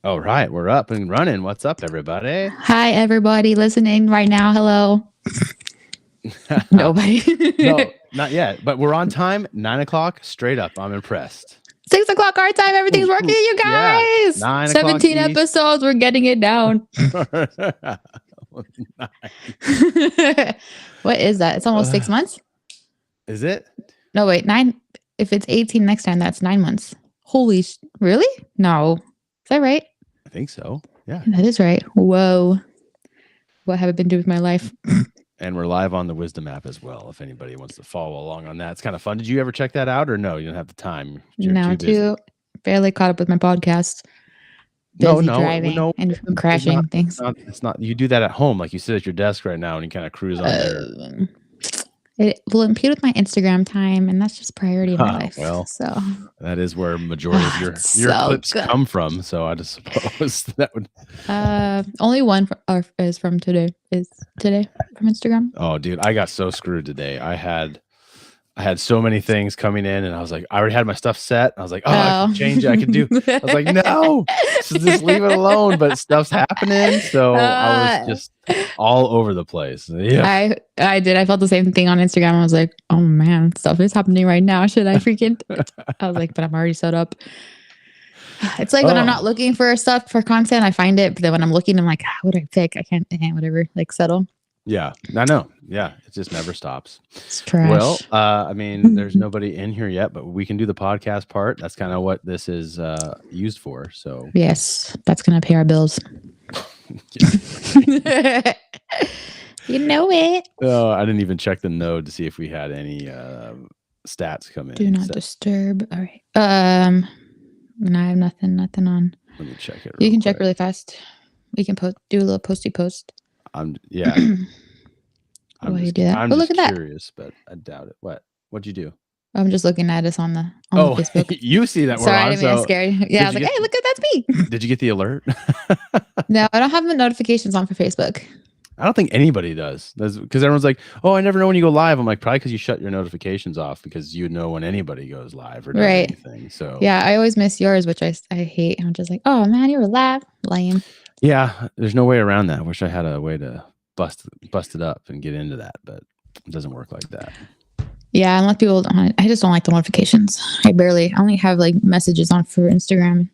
All right, we're up and running. What's up, everybody? Hi, everybody listening right now. Hello. Nobody. No, not yet, but we're on time. 9 o'clock, straight up. I'm impressed. 6 o'clock our time. Everything's Ooh, working, ooh, you yeah, guys. 9 o'clock 17 East. episodes. We're getting it down. What is that? It's almost 6 months. Is it? No, wait, 9. If it's 18 next time, that's 9 months. Holy, really? No. Is that right? I think so. Yeah. That is right. Whoa. What have I been doing with my life? And we're live on the Wisdom app as well. If anybody wants to follow along on that, it's kind of fun. Did you ever check that out, or no? You don't have the time. You're Now, too busy. barely caught up with my podcast. Busy driving and crashing things. It's not. You do that at home, like you sit at your desk right now, and you kind of cruise on there. It will impede with my Instagram time, and that's just priority in my life. Well, so that is where majority of your clips come from. So I just suppose that would. Only one is from today. Is today from Instagram? Oh, dude, I got so screwed today. I had so many things coming in, and I was like, I already had my stuff set. I was like, I can change it. I can do. I was like, no, just leave it alone. But stuff's happening, so I was just all over the place. Yeah, I did. I felt the same thing on Instagram. I was like, oh man, stuff is happening right now. Should I freaking? I was like, but I'm already set up. It's like when I'm not looking for stuff for content, I find it. But then when I'm looking, I'm like, what do I pick? I can't, whatever, like settle. Yeah, I know. Yeah, it just never stops. It's trash. Well, I mean, there's nobody in here yet, but we can do the podcast part. That's kind of what this is used for. So yes, that's gonna pay our bills. You know it. Oh, I didn't even check the node to see if we had any stats come in. Do not disturb. All right. And I have nothing on. Let me check it. You can check really fast. We can do a little posty post. Yeah. Why you do that? I'm just curious, but I doubt it. What'd you do? I'm just looking at us on the Facebook. You see that we're Sorry, on. I didn't mean to scare you. Yeah, I was like, hey, look, that's me. Did you get the alert? No, I don't have the notifications on for Facebook. I don't think anybody does. Because everyone's like, oh, I never know when you go live. I'm like, probably because you shut your notifications off because you know when anybody goes live or does anything. So yeah, I always miss yours, which I hate. I'm just like, oh man, you were live. Lame. Yeah, there's no way around that. I wish I had a way to bust it up and get into that, but it doesn't work like that. Yeah, unless people don't, I just don't like the notifications. I only have like messages on for Instagram,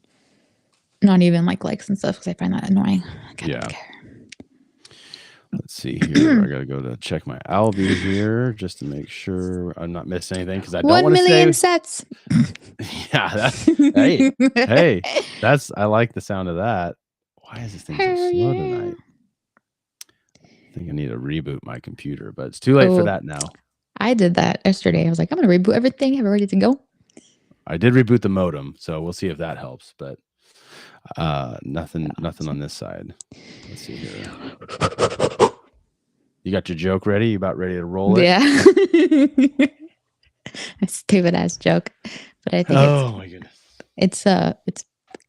not even like likes and stuff because I find that annoying. I don't care. Let's see here. I gotta go to check my Albie here just to make sure I'm not missing anything because I don't want to say 1 million sets. Yeah, hey, I like the sound of that. Why is this thing so slow tonight? I think I need to reboot my computer, but it's too late for that now. I did that yesterday. I was like, I'm gonna reboot everything. Have it ready to go. I did reboot the modem, so we'll see if that helps. But nothing on this side. Let's see here. You got your joke ready? You about ready to roll it? Yeah. A stupid ass joke, but I think my goodness, it's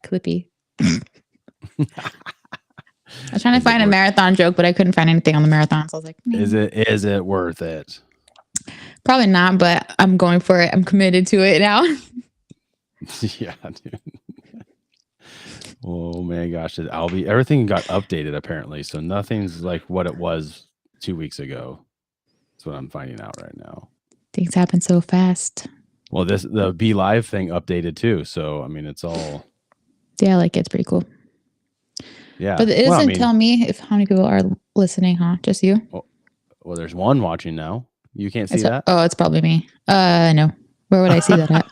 clippy. I'm trying to find a marathon joke, but I couldn't find anything on the marathon. So I was like, Is it worth it? Probably not, but I'm going for it. I'm committed to it now. Yeah, dude. Oh my gosh, everything got updated apparently, so nothing's like what it was 2 weeks ago. That's what I'm finding out right now. Things happen so fast. Well, the Be Live thing updated too, so I mean it's all. Yeah, like it's pretty cool. Yeah, but it doesn't tell me how many people are listening, huh? Just you? Well, there's one watching now. You can't see that? Oh, it's probably me. No. Where would I see that at?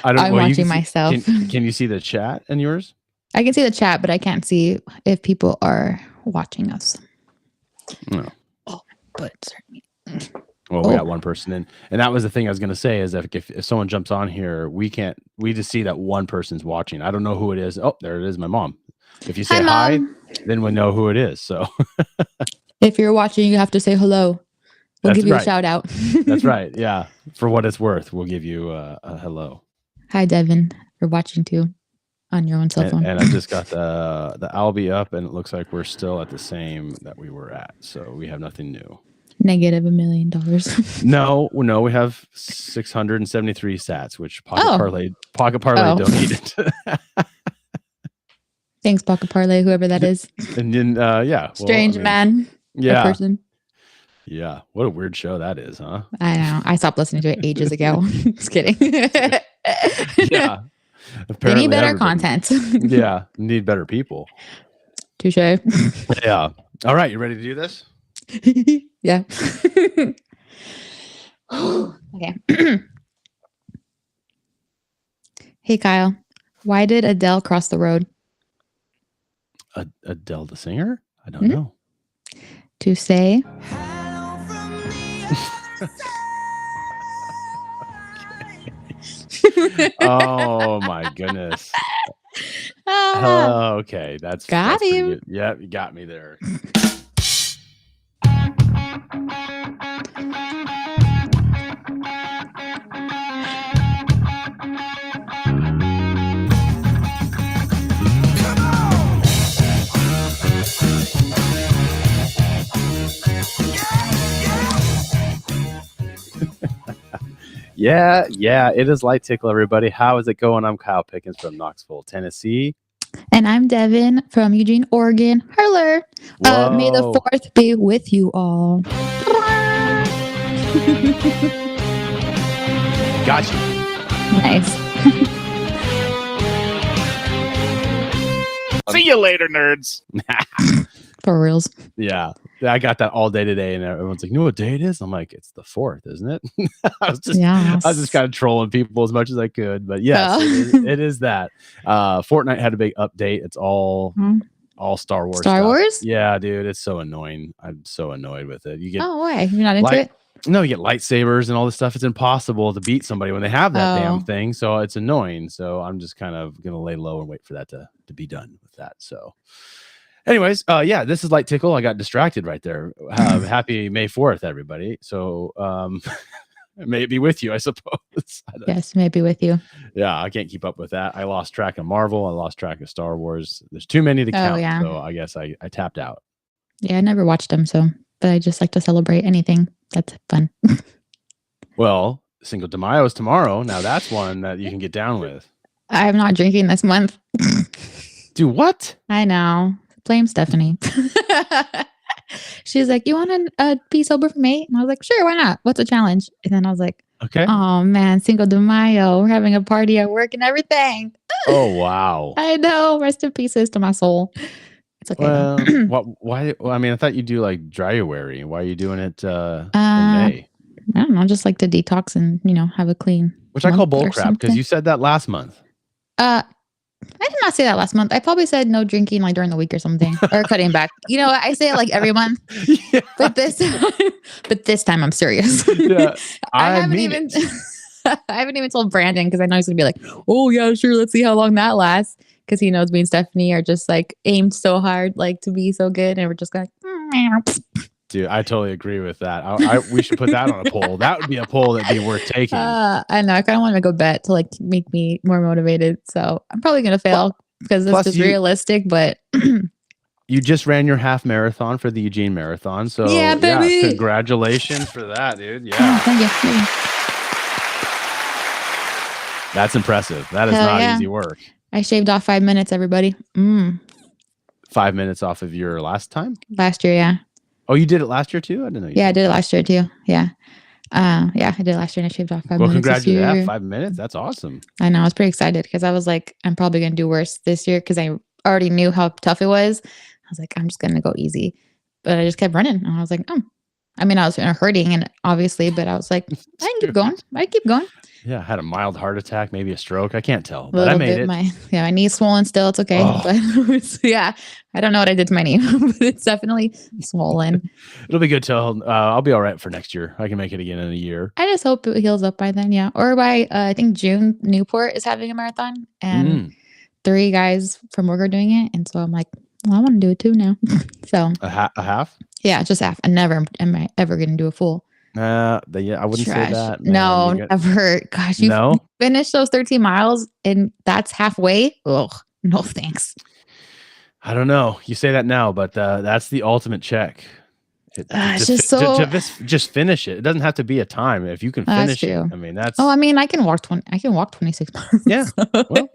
I'm watching myself. Can you see the chat in yours? I can see the chat, but I can't see if people are watching us. No. Oh, but certainly. Well, we got one person in, and that was the thing I was going to say is that if someone jumps on here, we just see that one person's watching. I don't know who it is. Oh, there it is, my mom. If you say hi, then we know who it is. So if you're watching, you have to say hello. We'll give you a shout out. That's right. Yeah. For what it's worth, we'll give you a hello. Hi, Devin. You're watching too on your own cell phone. And I just got the Albie up, and it looks like we're still at the same that we were at. So we have nothing new. Negative $1 million. No, we have 673 sats, which Pocket Parlay donated. Thanks, Pocket Parlay, whoever that is. And then, yeah. Strange man. Yeah. Person. Yeah. What a weird show that is, huh? I know. I stopped listening to it ages ago. Just kidding. Yeah. They need better content. Yeah. Need better people. Touche. Yeah. All right. You ready to do this? Yeah. Okay. Hey, Kyle. Why did Adele cross the road? Adele the singer? I don't know. To say. Oh my goodness. Okay, that's got him. Yeah, you got me there. Yeah, it is Light Tickle, everybody. How is it going? I'm Kyle Pickens from Knoxville, Tennessee. And I'm Devin from Eugene, Oregon. Hello. May the 4th be with you all. Gotcha. Nice. See you later, nerds. For reals. Yeah. I got that all day today, and everyone's like, "You know what day it is?" I'm like, "It's the 4th, isn't it?" I was just kind of trolling people as much as I could, but yes, it is that. Fortnite had a big update. It's all Star Wars. Star Wars? Yeah, dude, it's so annoying. I'm so annoyed with it. You get why? You're not into it? No, you get lightsabers and all this stuff. It's impossible to beat somebody when they have that damn thing. So it's annoying. So I'm just kind of gonna lay low and wait for that to be done with that. So. Anyways, yeah, this is Light Tickle. I got distracted right there. Happy May 4th, everybody. So may it be with you, I suppose. Yes, may it be with you. Yeah, I can't keep up with that. I lost track of Marvel. I lost track of Star Wars. There's too many to count. Yeah. So I guess I tapped out. Yeah, I never watched them, but I just like to celebrate anything that's fun. Well, Cinco de Mayo is tomorrow. Now that's one that you can get down with. I'm not drinking this month. Do what? I know. Blame Stephanie. She's like, "You want to be sober for me?" And I was like, "Sure, why not? What's the challenge?" And then I was like, "Okay." Oh man, Cinco de Mayo. We're having a party at work and everything. Oh wow. I know. Rest in pieces to my soul. It's okay. Well, why? Well, I mean, I thought you do like Dryuary. Why are you doing it in May? I don't know. Just like to detox and have a clean. Which I call bullcrap because you said that last month. I did not say that last month. I probably said no drinking like during the week or something, or cutting back. I say it like every month. Yeah. But this time I'm serious. Yeah, I haven't even told Brandon because I know he's gonna be like, "Oh yeah, sure. Let's see how long that lasts." Because he knows me and Stephanie are just like aimed so hard, like to be so good, and we're just going. Dude, I totally agree with that. We should put that on a poll. That would be a poll that'd be worth taking. I know. I kind of want to go bet to like make me more motivated. So I'm probably gonna fail because it's just realistic. But you just ran your half marathon for the Eugene Marathon, so yeah, baby. Congratulations for that, dude. Yeah, thank you. That's impressive. That is not easy work. I shaved off 5 minutes, everybody. 5 minutes off of your last time? Last year, yeah. Oh, you did it last year too? I didn't know. Yeah, I did it last year too. Yeah. I did it last year and I shaved off 5 minutes. Well, congratulations. 5 minutes. That's awesome. I know. I was pretty excited because I was like, I'm probably going to do worse this year because I already knew how tough it was. I was like, I'm just going to go easy. But I just kept running. And I was like, I mean, I was hurting and obviously, but I was like, I can keep going. I keep going. Yeah, I had a mild heart attack, maybe a stroke. I can't tell, but I made it. My knee's swollen still. It's okay. Oh. But yeah, I don't know what I did to my knee, but it's definitely swollen. It'll be good till I'll be all right for next year. I can make it again in a year. I just hope it heals up by then. Yeah. Or by, I think June, Newport is having a marathon and 3 guys from work are doing it. And so I'm like, well, I want to do it too now. So a half? Yeah, just half. I never am I ever going to do a full. I wouldn't say that. Man. No, never. Gosh, you finished those 13 miles and that's halfway. Ugh, no thanks. I don't know. You say that now, but that's the ultimate check. Just finish it. It doesn't have to be a time. If you can finish it, I mean, that's. Oh, I mean, I can walk 26 miles. Yeah. Well,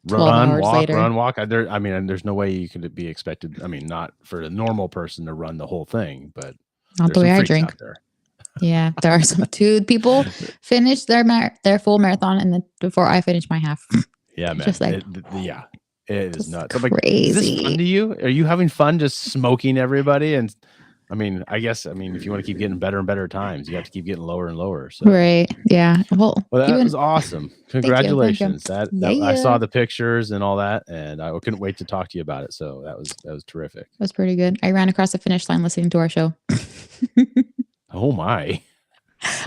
12 hours later. Run, walk. I mean, there's no way you could be expected. I mean, not for a normal person to run the whole thing, but not the way I drink. Out there. Yeah, there are some two people finish their full marathon, and then before I finish my half. Yeah, man. Just like, it is nuts. Crazy. Like, is this fun to you? Are you having fun just smoking everybody? And I mean, if you want to keep getting better and better times, you have to keep getting lower and lower. So. Right. Yeah. Well, that was awesome. Congratulations. Thank you. I saw the pictures and all that, and I couldn't wait to talk to you about it. So that was terrific. It was pretty good. I ran across the finish line listening to our show. Oh my.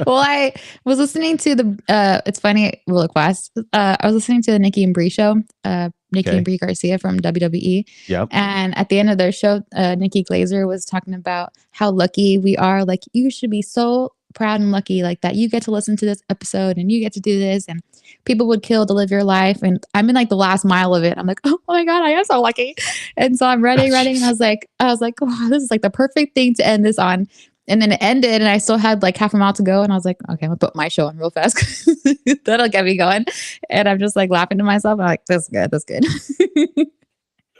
Well, I was listening to the it's funny real fast. I was listening to the Nikki and Brie show, Nikki and Brie Garcia from WWE. Yep. And at the end of their show, Nikki Glazer was talking about how lucky we are. Like, you should be so proud and lucky, like, that you get to listen to this episode and you get to do this, and people would kill to live your life. And I'm in like the last mile of it. I'm like, oh my God, I am so lucky. And so I'm running. And I was like, wow, this is like the perfect thing to end this on. And then it ended, and I still had like half a mile to go. And I was like, okay, I'm gonna put my show on real fast. That'll get me going. And I'm just like laughing to myself. I'm like, that's good. That's good.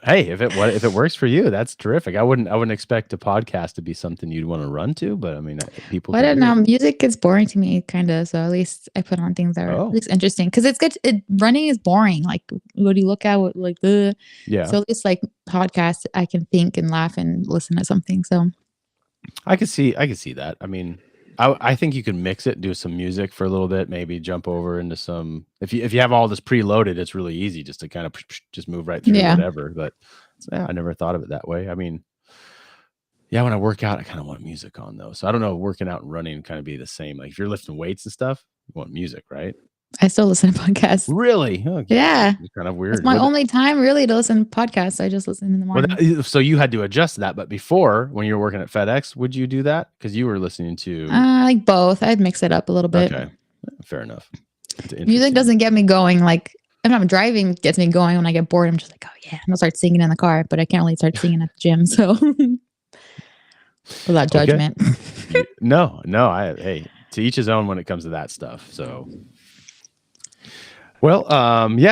Hey, if it works for you, that's terrific. I wouldn't expect a podcast to be something you'd want to run to, but I mean, people. I don't know. Music is boring to me, kind of. So at least I put on things that are at least interesting, because it's good. Running is boring. Like, what do you look at? Yeah. So at least like podcasts, I can think and laugh and listen to something. So. I could see that. I mean, I think you can mix it, do some music for a little bit, maybe jump over into some. If you have all this preloaded, it's really easy just to kind of just move right through whatever. But I never thought of it that way. I mean, when I work out, I kind of want music on though. So I don't know, working out and running kind of be the same. Like if you're lifting weights and stuff, you want music, right? I still listen to podcasts. Really? Oh, yeah. It's kind of weird. It's my only time really to listen to podcasts. I just listen in the morning. So you had to adjust that. But before, when you were working at FedEx, would you do that? Because you were listening to... like both. I'd mix it up a little bit. Okay. Fair enough. Music doesn't get me going. Like, if I'm driving, it gets me going. When I get bored, I'm just like, oh yeah. And I'll start singing in the car. But I can't really start singing at the gym. So, without judgment. Okay. No. Hey, to each his own when it comes to that stuff. So... Well,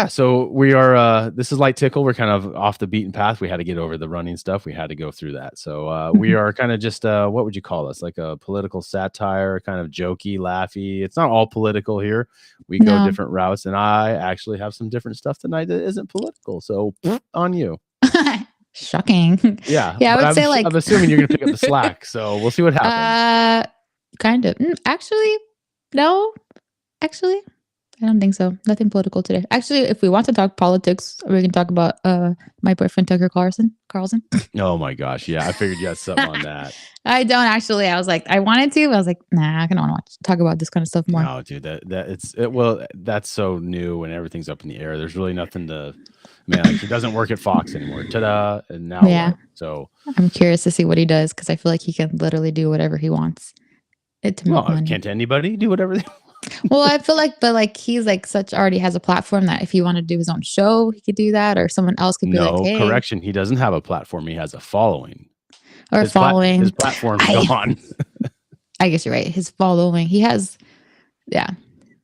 so we are, this is Light Tickle. We're kind of off the beaten path. We had to get over the running stuff. We had to go through that. So we are kind of just, what would you call us? Like a political satire, kind of jokey, laughy. It's not all political here. We go different routes, and I actually have some different stuff tonight that isn't political. So on you. Shocking. Yeah. Yeah, I would say I'm assuming you're going to pick up the slack. So we'll see what happens. Kind of. Actually, no. Actually, I don't think so. Nothing political today. Actually, if we want to talk politics, we can talk about my boyfriend Tucker Carlson. Oh my gosh, yeah, I figured you had something on that. I don't actually. I was like, I wanted to, but I was like, nah, I don't want to talk about this kind of stuff more. No, dude, that's so new and everything's up in the air. There's really nothing to. Man, like, he doesn't work at Fox anymore. Ta-da! And now, what? So I'm curious to see what he does, because I feel like he can literally do whatever he wants. Can't anybody do whatever they want? Well, I feel like, but he's like already has a platform that if he wanted to do his own show, he could do that, or someone else could be like, hey. Correction. He doesn't have a platform. He has a following. His platform's gone. I guess you're right. His following. He has,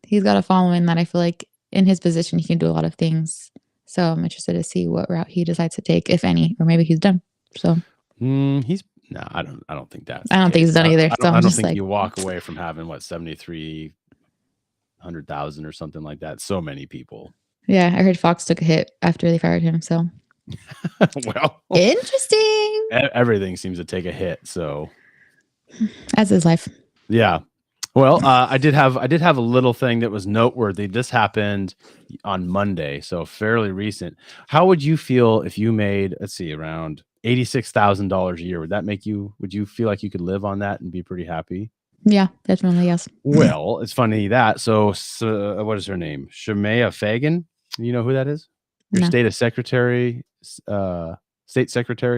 he's got a following that I feel like in his position, he can do a lot of things. So I'm interested to see what route he decides to take, if any, or maybe he's done. So I don't think that. I don't think he's done either. I don't think you walk away from having 7,300,000 or something like that. So many people. Yeah, I heard Fox took a hit after they fired him. So, well, interesting. Everything seems to take a hit. So, as his life. Yeah. Well, I did have a little thing that was noteworthy. This happened on Monday, so fairly recent. How would you feel if you made, around $86,000 a year? Would you feel like you could live on that and be pretty happy? Yeah, definitely, yes. Well, it's funny that. So what is her name? Shemaya Fagan. You know who that is? Your state secretary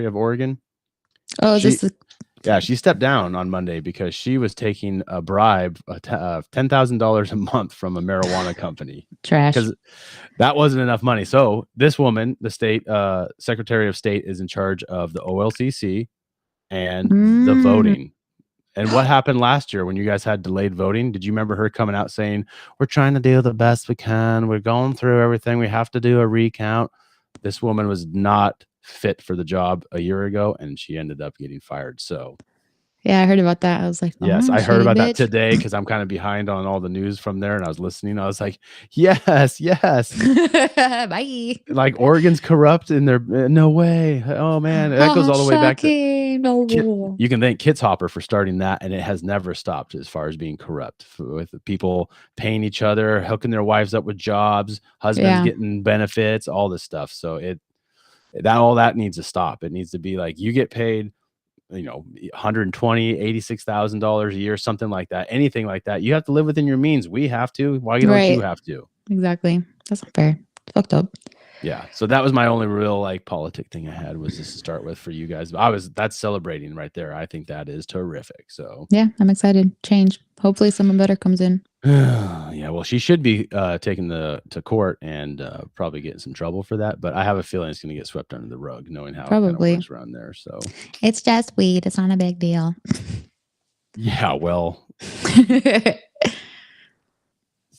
of Oregon. Oh, she stepped down on Monday because she was taking a bribe of $10,000 a month from a marijuana company. Trash. Because that wasn't enough money. So this woman, the state Secretary of State, is in charge of the OLCC and the voting. And what happened last year when you guys had delayed voting? Did you remember her coming out saying, "We're trying to do the best we can. We're going through everything. We have to do a recount." This woman was not fit for the job a year ago, and she ended up getting fired. So, Yeah, I heard about that. I was like, yes, I heard shady about that bitch. today because I'm kind of behind on all the news from there, and I was listening. I was like, yes, yes. Bye. Like Oregon's corrupt in their no way. Oh man, that goes all the way back to Shocking. No. You can thank Kitzhopper for starting that, and it has never stopped as far as being corrupt with the people paying each other, hooking their wives up with jobs, husbands Yeah. getting benefits, all this stuff. So all that needs to stop. It needs to be like you get paid, $186,000 a year, something like that, anything like that. You have to live within your means. We have to. Why don't you have to? Exactly. That's not fair. It's fucked up. Yeah. So that was my only real like politic thing I had was just to start with for you guys. That's celebrating right there. I think that is terrific. So yeah, I'm excited. Change. Hopefully someone better comes in. yeah, well, she should be taking to court and probably getting some trouble for that. But I have a feeling it's going to get swept under the rug, knowing how it kind of works around there. So it's just weed. It's not a big deal. Yeah, well, it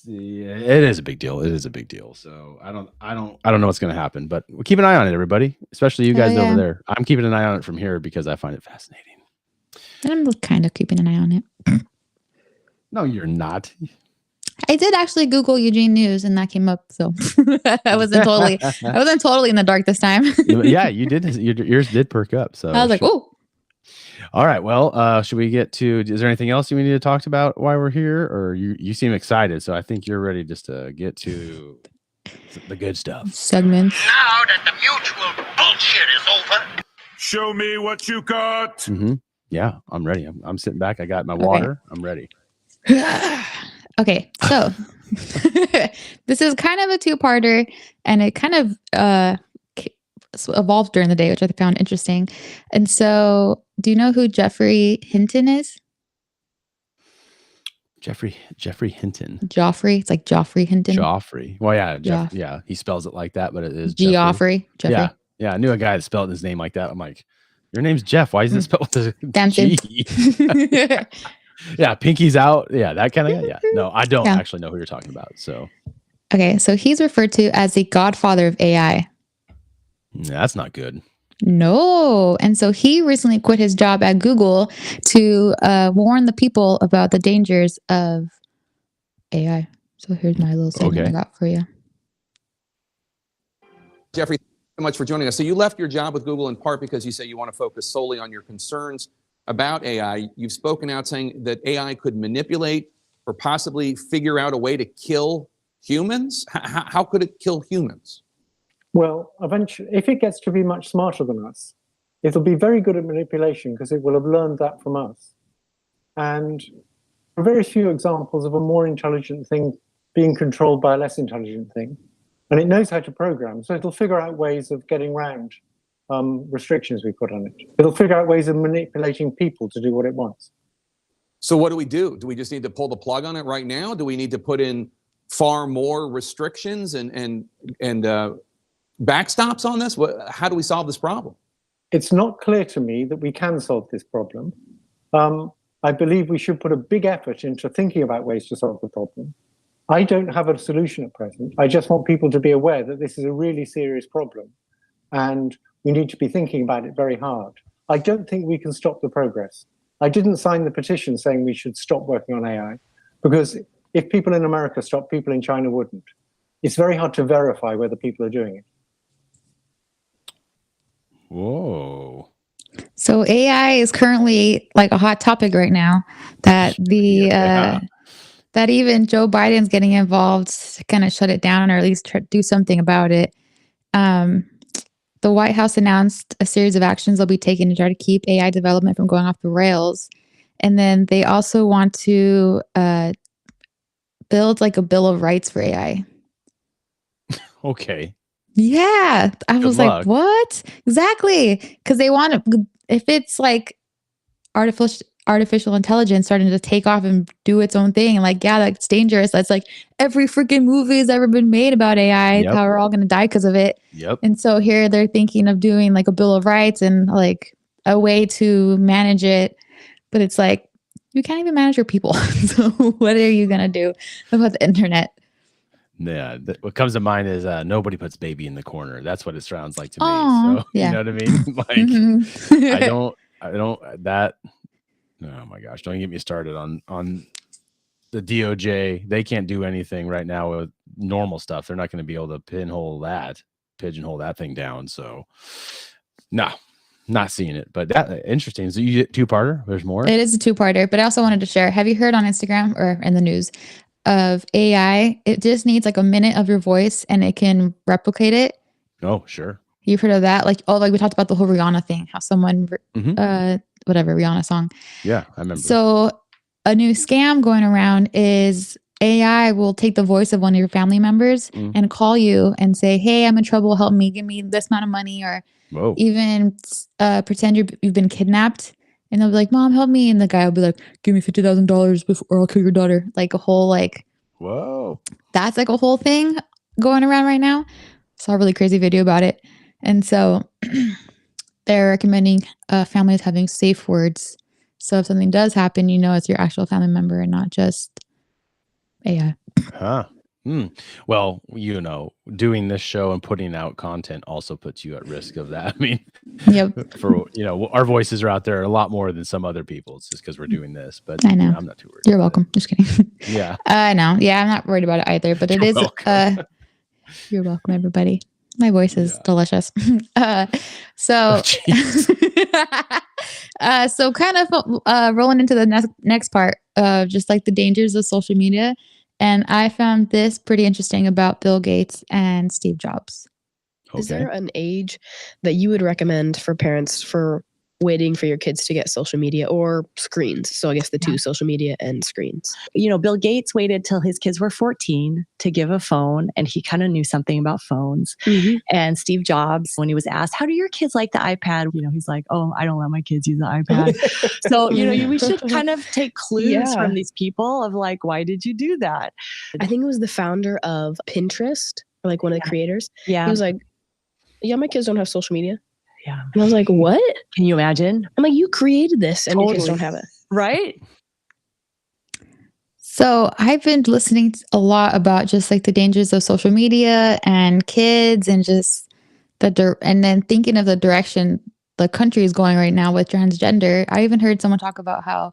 is a big deal. It is a big deal. So I don't know what's going to happen, but we'll keep an eye on it, everybody, especially you guys over there. I'm keeping an eye on it from here because I find it fascinating. I'm kind of keeping an eye on it. No, you're not. I did actually Google Eugene News and that came up. So I wasn't totally in the dark this time. Yeah, you did. Your ears did perk up. So I was like, oh. All right. Well, should we get to? Is there anything else you need to talk about while we're here, or you seem excited? So I think you're ready just to get to the good stuff. Segments. Now that the mutual bullshit is over, show me what you got. Mm-hmm. Yeah, I'm ready. I'm sitting back. I got my water. I'm ready. Okay, so this is kind of a two-parter, and it kind of evolved during the day, which I found interesting. And so, do you know who Geoffrey Hinton is? Geoffrey Hinton. Joffrey. It's like Geoffrey Hinton. Joffrey. Well, yeah, yeah. He spells it like that, but it is Geoffrey. Yeah. I knew a guy that spelled his name like that. I'm like, your name's Jeff. Why is this spelled with a G? Yeah, pinky's out. Yeah, that kind of. Yeah. No, I don't actually know who you're talking about. So. Okay, so he's referred to as the godfather of AI. That's not good. No. And so he recently quit his job at Google to warn the people about the dangers of AI. So here's my little segment I got for you. Geoffrey, thank you so much for joining us. So you left your job with Google in part because you say you want to focus solely on your concerns about AI. You've spoken out saying that AI could manipulate or possibly figure out a way to kill humans. How could it kill humans? Well, eventually, if it gets to be much smarter than us, it'll be very good at manipulation because it will have learned that from us. And there are very few examples of a more intelligent thing being controlled by a less intelligent thing. And it knows how to program, so it'll figure out ways of getting around restrictions we put on it. It'll figure out ways of manipulating people to do what it wants. So what do we do? Do we just need to pull the plug on it right now? Do we need to put in far more restrictions and backstops on this? How do we solve this problem? It's not clear to me that we can solve this problem. I believe we should put a big effort into thinking about ways to solve the problem. I don't have a solution at present. I just want people to be aware that this is a really serious problem and we need to be thinking about it very hard. I don't think we can stop the progress. I didn't sign the petition saying we should stop working on AI because if people in America stopped, people in China wouldn't. It's very hard to verify whether people are doing it. Whoa. So AI is currently like a hot topic right now that that even Joe Biden's getting involved to kind of shut it down or at least try to do something about it. The White House announced a series of actions they'll be taking to try to keep AI development from going off the rails. And then they also want to build like a Bill of Rights for AI. Okay. Yeah. I was like, what? Exactly. Because they want to, if it's like artificial intelligence starting to take off and do its own thing, and like, yeah, that's dangerous. That's like every freaking movie has ever been made about AI, how we're all going to die because of it. Yep. And so here they're thinking of doing like a Bill of Rights and like a way to manage it. But it's like, You can't even manage your people. So what are you gonna do about the internet? Yeah, what comes to mind is nobody puts baby in the corner. That's what it sounds like to me. Aw, So you yeah. know what I mean? Like Mhm. I don't that. Oh my gosh! Don't get me started on the DOJ. They can't do anything right now with normal stuff. They're not going to be able to pigeonhole that thing down. So, no, not seeing it. But that interesting. So you get two-parter. There's more. It is a two-parter, but I also wanted to share. Have you heard on Instagram or in the news of AI? It just needs like a minute of your voice and it can replicate it. Oh, sure. You've heard of that? Like, oh, like we talked about the whole Rihanna thing, how someone, whatever Rihanna song. Yeah, I remember. So a new scam going around is AI will take the voice of one of your family members and call you and say, "Hey, I'm in trouble. Help me. Give me this amount of money," or even pretend you've been kidnapped. And they'll be like, "Mom, help me." And the guy will be like, "Give me $50,000 or I'll kill your daughter." Like a whole whoa. That's like a whole thing going around right now. Saw a really crazy video about it. And so they're recommending families having safe words. So if something does happen, you know it's your actual family member and not just AI. Huh. Well, you know, doing this show and putting out content also puts you at risk of that. I mean, Yep. for our voices are out there a lot more than some other people. It's just because we're doing this. But I know. I'm not too worried. You're welcome. Just kidding. Yeah. I know. Yeah, I'm not worried about it either. But You're welcome. You're welcome, everybody. My voice is delicious. So kind of rolling into the next part of just like the dangers of social media. And I found this pretty interesting about Bill Gates and Steve Jobs. Okay. Is there an age that you would recommend for parents for waiting for your kids to get social media or screens? So I guess the two, social media and screens. You know, Bill Gates waited till his kids were 14 to give a phone, and he kind of knew something about phones. And Steve Jobs, when he was asked, "How do your kids like the iPad?" You know, he's like, "Oh, I don't let my kids use the iPad." So, you know, we should kind of take clues from these people of like, why did you do that? I think it was the founder of Pinterest, or like one of the creators. Yeah. He was like, "Yeah, my kids don't have social media." Yeah. And I was like, "What?" Can you imagine? I'm like, "You created this and your kids don't have it." Right? So I've been listening a lot about just like the dangers of social media and kids and just and then thinking of the direction the country is going right now with transgender. I even heard someone talk about how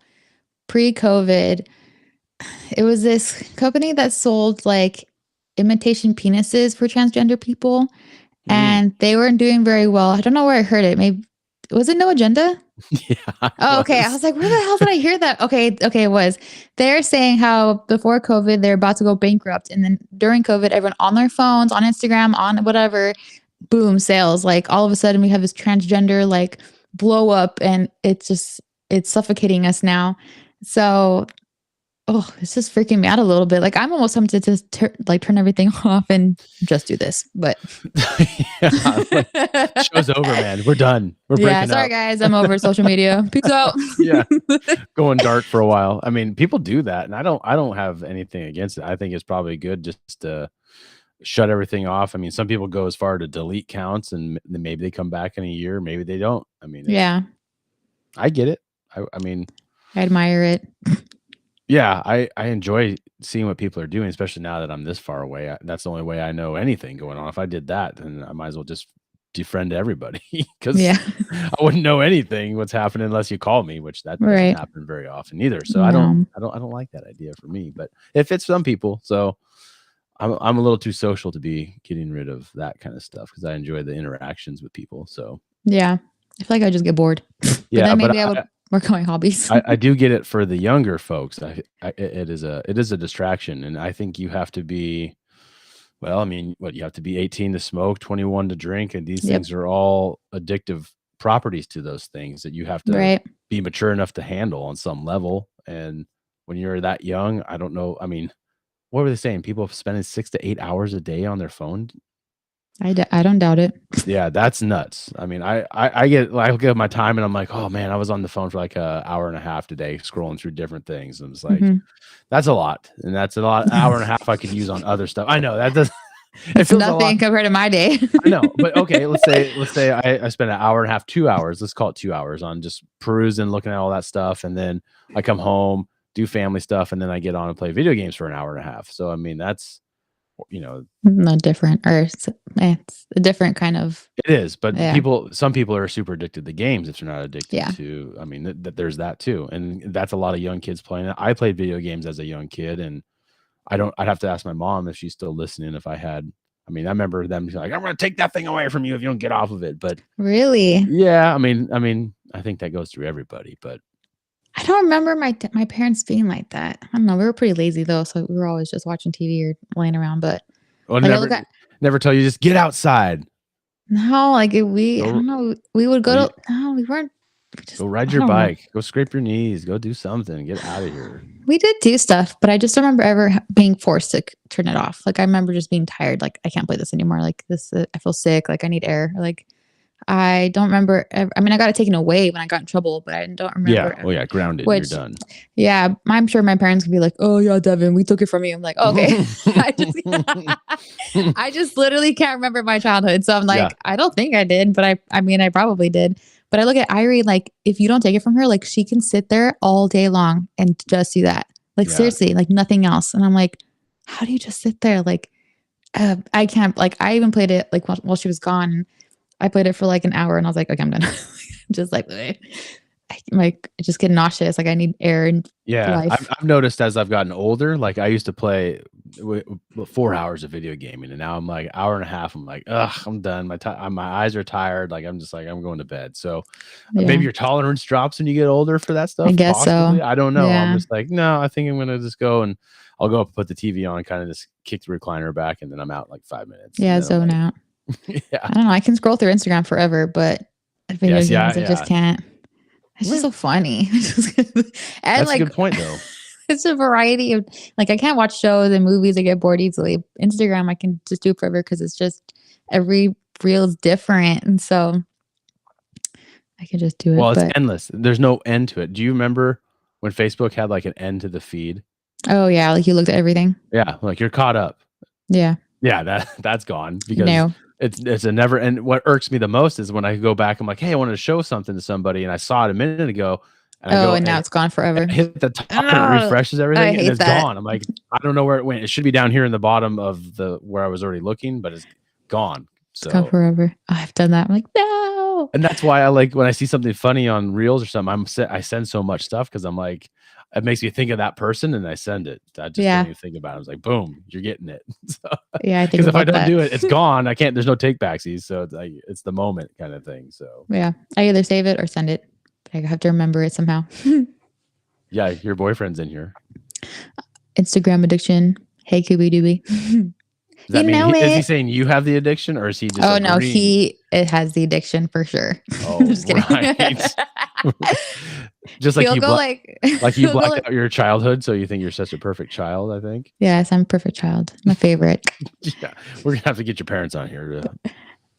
pre-COVID, it was this company that sold like imitation penises for transgender people. And they weren't doing very well. I don't know where I heard it. Maybe was it No Agenda? Yeah. Oh, okay. I was like, where the hell did I hear that? Okay, it was. They're saying how before COVID they're about to go bankrupt, and then during COVID, everyone on their phones, on Instagram, on whatever, boom, sales. Like all of a sudden we have this transgender like blow up, and it's suffocating us now. So it's just freaking me out a little bit. Like I'm almost tempted to turn everything off and just do this. But show's over, man. We're done. We're breaking sorry up. guys, I'm over social media. Peace out. Yeah, going dark for a while. I mean, people do that, and I don't have anything against it. I think it's probably good just to shut everything off. I mean, some people go as far to delete counts, and maybe they come back in a year, maybe they don't. I mean, I get it. I mean, I admire it. Yeah, I enjoy seeing what people are doing, especially now that I'm this far away. That's the only way I know anything going on. If I did that, then I might as well just defriend everybody because I wouldn't know anything what's happening unless you call me, which that doesn't happen very often either. So I don't like that idea for me, but it fits some people. So I'm a little too social to be getting rid of that kind of stuff because I enjoy the interactions with people. So yeah, I feel like I just get bored. Yeah, then maybe I would work on my hobbies. I do get it for the younger folks. It is a distraction, and I think you have to be. Well, I mean, you have to be 18 to smoke, 21 to drink, and these things are all addictive properties to those things that you have to be mature enough to handle on some level. And when you're that young, I don't know. I mean, what were they saying? People spending 6 to 8 hours a day on their phone. I don't doubt it. Yeah, that's nuts. I mean, I get my time and I'm like, oh man, I was on the phone for like an hour and a half today scrolling through different things. And it's like, that's a lot. And that's a lot, hour and a half I could use on other stuff. I know that does It's feels a lot. nothing compared to my day. I know, but okay, let's say I spend an hour and a half, 2 hours, let's call it 2 hours on just perusing, looking at all that stuff, and then I come home, do family stuff, and then I get on and play video games for an hour and a half. So I mean, that's, No different, or it's a different kind of. it is, but Yeah. some people are super addicted to games if they're not addicted Yeah. to, I mean, there's that too. And that's a lot of young kids playing it. I played video games as a young kid, and I'd have to ask my mom if she's still listening. If I remember them like, I'm going to take that thing away from you if you don't get off of it. But Really, yeah, I mean, I think that goes through everybody, but I don't remember my parents being like that. I don't know. We were pretty lazy though, so we were always just watching TV or laying around. But well, like, never tell you just get outside. no, like I don't know. We would go to. No, we weren't. Go ride your bike. Go scrape your knees. Go do something. Get out of here. We did do stuff, but I just don't remember ever being forced to turn it off. Like I remember just being tired. Like I can't play this anymore. Like this, I feel sick. Like I need air. Like I don't remember. I got it taken away when I got in trouble, but I don't remember. Yeah. Oh yeah. Grounded. You're done. Yeah. I'm sure my parents could be like, "Oh yeah, Devin, we took it from you." I'm like, okay. I just literally can't remember my childhood. So I'm like, I don't think I did, but I probably did. But I look at Irie, like if you don't take it from her, like she can sit there all day long and just do that. Like seriously, like nothing else. And I'm like, how do you just sit there? Like, I can't. Like I even played it like while she was gone. I played it for like an hour, and I was like, okay, I'm done. Just like, I just get nauseous. Like I need air and life. I've noticed as I've gotten older, like I used to play 4 hours of video gaming, and now I'm like an hour and a half. I'm like, ugh, I'm done. My eyes are tired. Like I'm just like, I'm going to bed. So maybe your tolerance drops when you get older for that stuff. I guess possibly. So. I don't know. Yeah. I'm just like, no, I think I'm gonna just go and I'll go up and put the TV on, kind of just kick the recliner back, and then I'm out in like 5 minutes. Yeah, zone out. Yeah. I don't know. I can scroll through Instagram forever, but video games, I just can't. It's just so funny. And that's like, a good point though. It's a variety of, like, I can't watch shows and movies. I get bored easily. Instagram, I can just do it forever because it's just every reel is different. And so I can just do it. Well, it's endless. There's no end to it. Do you remember when Facebook had like an end to the feed? Oh yeah. Like you looked at everything. Yeah. Like you're caught up. Yeah. Yeah. That's gone because it's a never. And what irks me the most is when I go back, I'm like, hey, I wanted to show something to somebody and I saw it a minute ago. And now it's gone forever. Hit the top and it refreshes everything and it's gone. I'm like, I don't know where it went. It should be down here in the bottom of where I was already looking, but it's gone. So it's gone forever. I've done that. I'm like, no. And that's why I like when I see something funny on Reels or something, I send so much stuff because I'm like, it makes me think of that person and I send it. I just don't even think about it. I was like, boom, you're getting it. So, I think because if I don't do it, it's gone. I can't, there's no take backsies. So it's like, it's the moment kind of thing. So yeah, I either save it or send it. I have to remember it somehow. Yeah, your boyfriend's in here. Instagram addiction. Hey, Kooby Dooby. Does that mean is he saying you have the addiction or is he just no, it has the addiction for sure. Oh, just kidding. Right. Just like you blacked out your childhood, so you think you're such a perfect child, I think. Yes, I'm a perfect child. My favorite. Yeah. We're gonna have to get your parents on here to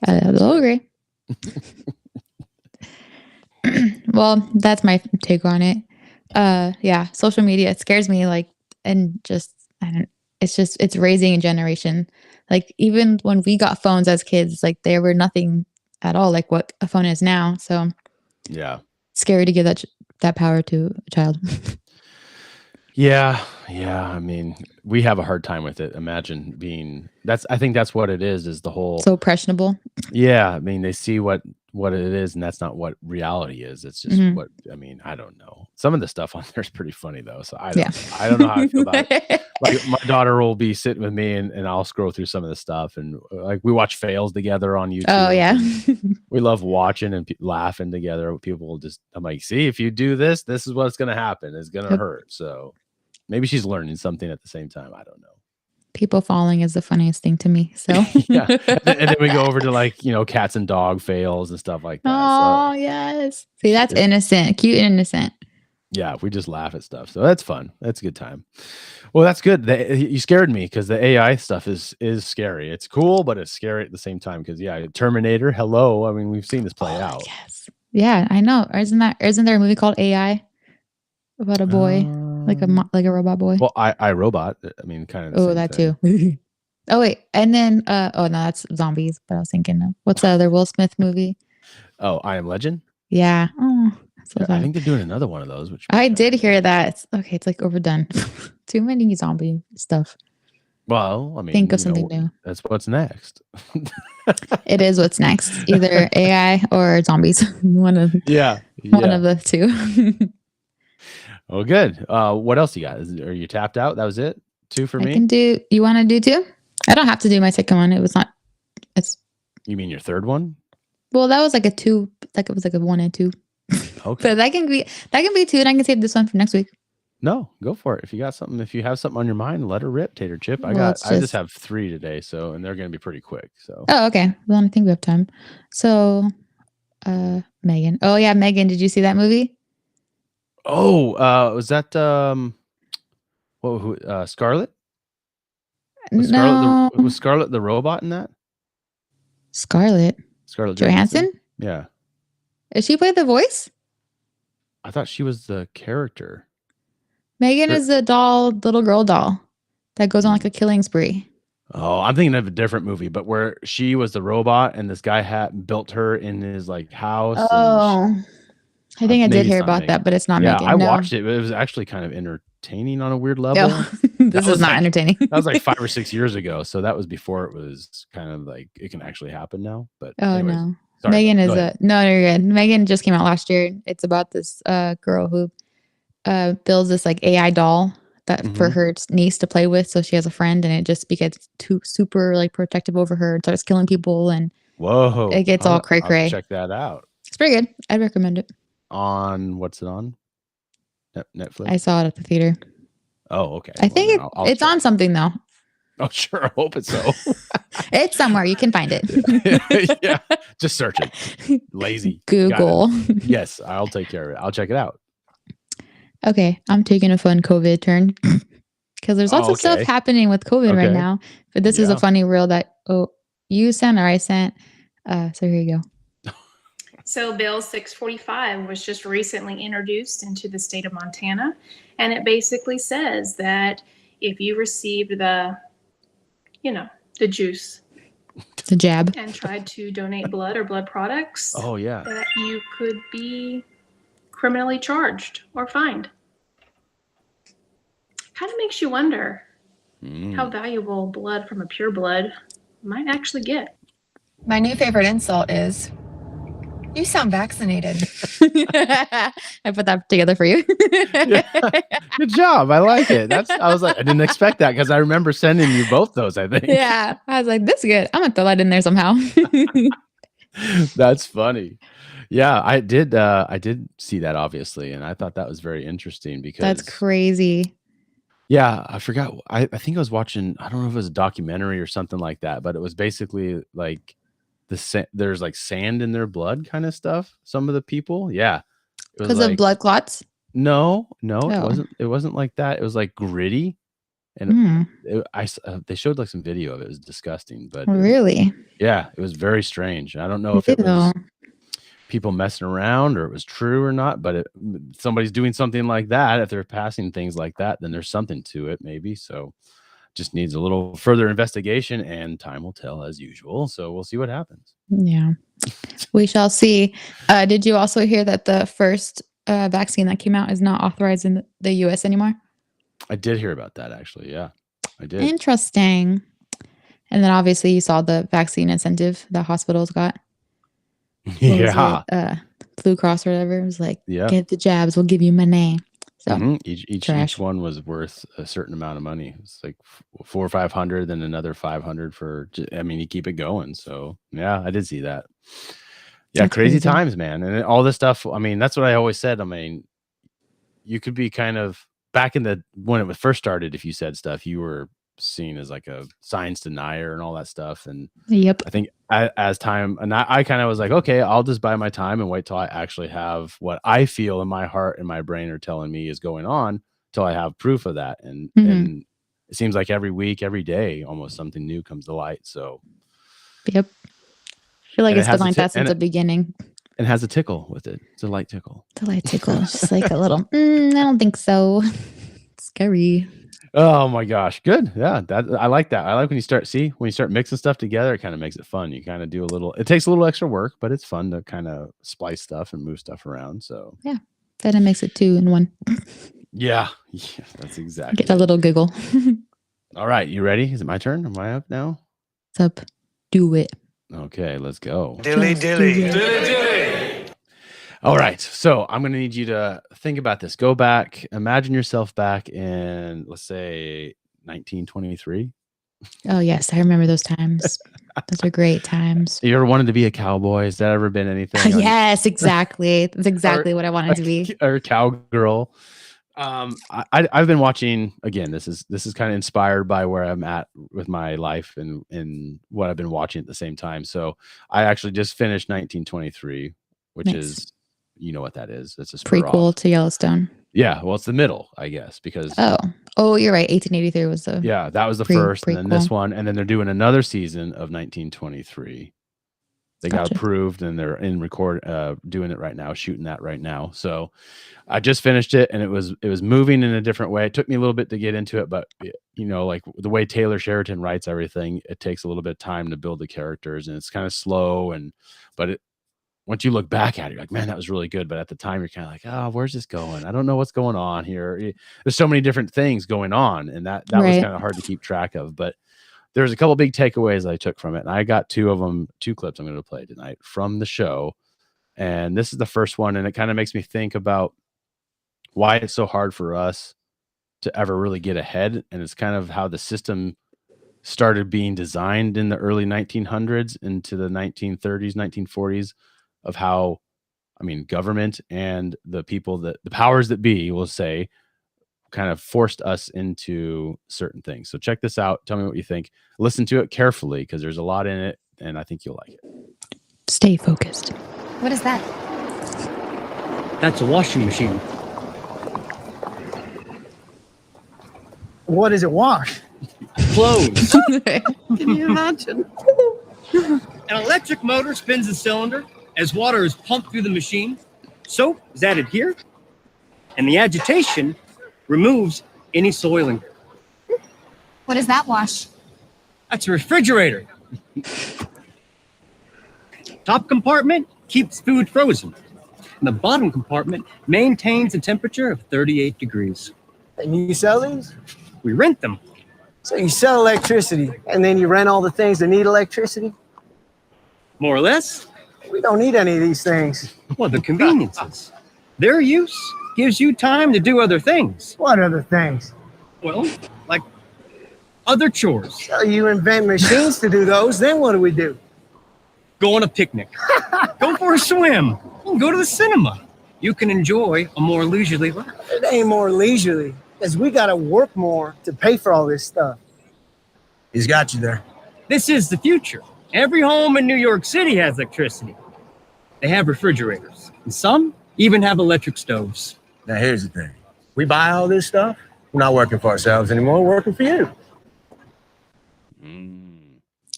I'll agree. Well, that's my take on it. Yeah, social media, it scares me, like, and just it's raising a generation. Like even when we got phones as kids, like they were nothing at all like what a phone is now. So yeah, scary to give that power to a child. Yeah. I mean, we have a hard time with it. Imagine I think that's what it is the whole so impressionable. Yeah, I mean, they see what it is, and that's not what reality is. It's just what I mean. I don't know. Some of the stuff on there is pretty funny though. So I don't know how I feel about it. Like my daughter will be sitting with me, and I'll scroll through some of the stuff, and like we watch fails together on YouTube. Oh yeah, we love watching and laughing together. People will I'm like, see, if you do this, this is what's gonna happen. It's gonna hurt. So maybe she's learning something at the same time. I don't know. People falling is the funniest thing to me. So yeah, and then we go over to like cats and dog fails and stuff like that. Oh yes, see that's innocent, cute and innocent. Yeah, we just laugh at stuff, so that's fun. That's a good time. Well, that's good. You scared me because the AI stuff is scary. It's cool, but it's scary at the same time. Because Terminator. Hello, I mean we've seen this play out. Yes, yeah, I know. Isn't there a movie called AI about a boy? Like a robot boy. Well, I Robot. I mean, kind of. Oh, that too. Oh wait, and then oh no, that's zombies. But I was thinking, what's the other Will Smith movie? Oh, I Am Legend. Yeah. Oh, so Yeah, I sad. think they're doing another one of those. Which I did hear that. Okay, it's like overdone. Too many zombie stuff. Well, I mean, Think of something new. That's what's next. It is what's next. Either AI or zombies. One of the two. Oh, good. What else you got? Are you tapped out? That was it? 2 for I me? can do. You want to do 2? I don't have to do my second one. It was not. It's. You mean your third one? Well, that was like a 2. Like it was like a 1 and 2. Okay. But that can be 2, and I can save this one for next week. No, go for it. If you have something on your mind, let her rip, Tater Chip. I Well, just have 3 today, so and they're gonna be pretty quick. So Oh, okay. Well, I think we have time. So, Megan. Oh yeah, Megan. Did you see that movie? was that Scarlet? No. Was Scarlet the robot in that? Scarlett Scarlett Johansson? Yeah. Is she play the voice? I thought she was the character. Megan is a little girl doll that goes on like a killing spree. Oh, I'm thinking of a different movie, but where she was the robot and this guy built her in his like house. Oh, I think I did maybe hear it's not about that, but it's not Yeah, Megan. I No. watched it. But it was actually kind of entertaining on a weird level. No, this is not entertaining. That was like 5 or 6 years ago, so that was before it was kind of like it can actually happen now. But Oh anyways, no, sorry, Megan go is ahead. no, you're good. Megan just came out last year. It's about this girl who builds this like AI doll that for her niece to play with. So she has a friend, and it just gets too super like protective over her and starts killing people, and Whoa, it gets all cray I'll have to cray. check that out. It's pretty good. I'd recommend it. On what's it on? Netflix. I saw it at the theater. Oh, okay. I think it's on something though. Oh, sure. I hope it's so. It's somewhere. You can find it. Yeah, just search it. Lazy. Google. Yes, I'll take care of it. I'll check it out. Okay, I'm taking a fun COVID turn because there's lots of stuff happening with COVID right now. But this is a funny reel that you sent or I sent. So here you go. So Bill 645 was just recently introduced into the state of Montana, and it basically says that if you received the juice, the jab, and tried to donate blood or blood products, that you could be criminally charged or fined. Kind of makes you wonder how valuable blood from a pure blood might actually get. My new favorite insult is, "You sound vaccinated." I put that together for you. Good job. I like it. I was like, I didn't expect that because I remember sending you both those, I think. Yeah. I was like, this is good. I'm going to throw that in there somehow. That's funny. Yeah, I did see that obviously, and I thought that was very interesting because that's crazy. Yeah, I forgot. I think I was watching, I don't know if it was a documentary or something like that, but it was basically like there's like sand in their blood kind of stuff. Some of the people, yeah. Because of blood clots? No, it wasn't like that. It was like gritty. And they showed like some video of it. It was disgusting, but really, it was very strange. I don't know if it was people messing around or it was true or not, but somebody's doing something like that. If they're passing things like that, then there's something to it, maybe. So just needs a little further investigation, and time will tell as usual. So we'll see what happens. Yeah, we shall see. Did you also hear that the first vaccine that came out is not authorized in the U.S. anymore? I did hear about that, actually. Yeah, I did. Interesting. And then obviously you saw the vaccine incentive that hospitals got. Blue Cross or whatever. It was like, get the jabs, we'll give you money. So each one was worth a certain amount of money. It's like $400 or $500, then another $500 for. I mean, you keep it going. So yeah, I did see that. Yeah, that's crazy times, man, and all this stuff. I mean, that's what I always said. I mean, you could be kind of back in when it was first started. If you said stuff, you were seen as like a science denier and all that stuff. And I think as time, and I kind of was like, okay, I'll just buy my time and wait till I actually have what I feel in my heart and my brain are telling me is going on till I have proof of that. And and it seems like every week, every day, almost something new comes to light. So I feel like it's been like that since the beginning. And has a tickle with it. It's a light tickle. The light tickle. It's just like a little, I don't think so. Scary. Oh my gosh, good. Yeah, that I like that. I like when you start mixing stuff together, it kind of makes it fun. You kind of do a little. It takes a little extra work, but it's fun to kind of splice stuff and move stuff around. So Yeah. Then it makes it 2 in 1. yeah, that's exactly. Get a little giggle. All right, you ready? Is it my turn? Am I up now? What's up? Do it. Okay, let's go. Dilly dilly. All right, so I'm going to need you to think about this. Go back, imagine yourself back in, let's say, 1923. Oh, yes. I remember those times. Those are great times. You ever wanted to be a cowboy? Has that ever been anything? Yes, exactly. That's exactly what I wanted to be. Or cowgirl. I've been watching, again, this is kind of inspired by where I'm at with my life and what I've been watching at the same time. So I actually just finished 1923, which Nice. is, you know what that is. It's a Prequel to Yellowstone. Yeah, well, it's the middle, I guess, because Oh, you're right. 1883 was the yeah, that was the first, and then this prequel. one, and then they're doing another season of 1923. They got Gotcha. approved, and they're in doing it right now, shooting that right now. So I just finished it, and it was moving in a different way. It took me a little bit to get into it, but you know, like the way Taylor Sheridan writes everything, it takes a little bit of time to build the characters, and it's kind of slow, but once you look back at it, you're like, man, that was really good. But at the time, you're kind of like, oh, where's this going? I don't know what's going on here. There's so many different things going on, and that was Right. kind of hard to keep track of. But there's a couple big takeaways I took from it, and I got 2 of them, 2 clips I'm going to play tonight from the show. And this is the first one, and it kind of makes me think about why it's so hard for us to ever really get ahead. And it's kind of how the system started being designed in the early 1900s into the 1930s, 1940s, of how, I mean, government and the powers that be, will say, kind of forced us into certain things. So check this out. Tell me what you think. Listen to it carefully because there's a lot in it, and I think you'll like it. Stay focused. What is that? That's a washing machine. What does it wash? Clothes. Can you imagine? An electric motor spins the cylinder as water is pumped through the machine. Soap is added here, and the agitation removes any soiling. What does that wash? That's a refrigerator. Top compartment keeps food frozen, and the bottom compartment maintains a temperature of 38 degrees. And you sell these? We rent them. So you sell electricity, and then you rent all the things that need electricity? More or less. We don't need any of these things. Well, the conveniences. Their use gives you time to do other things. What other things? Well, like other chores. So you invent machines to do those, then what do we do? Go on a picnic. Go for a swim. Go to the cinema. You can enjoy a more leisurely life. It ain't more leisurely, because we got to work more to pay for all this stuff. He's got you there. This is the future. Every home in New York City has electricity. They have refrigerators, and some even have electric stoves. Now here's the thing. We buy all this stuff. We're not working for ourselves anymore. We're working for you.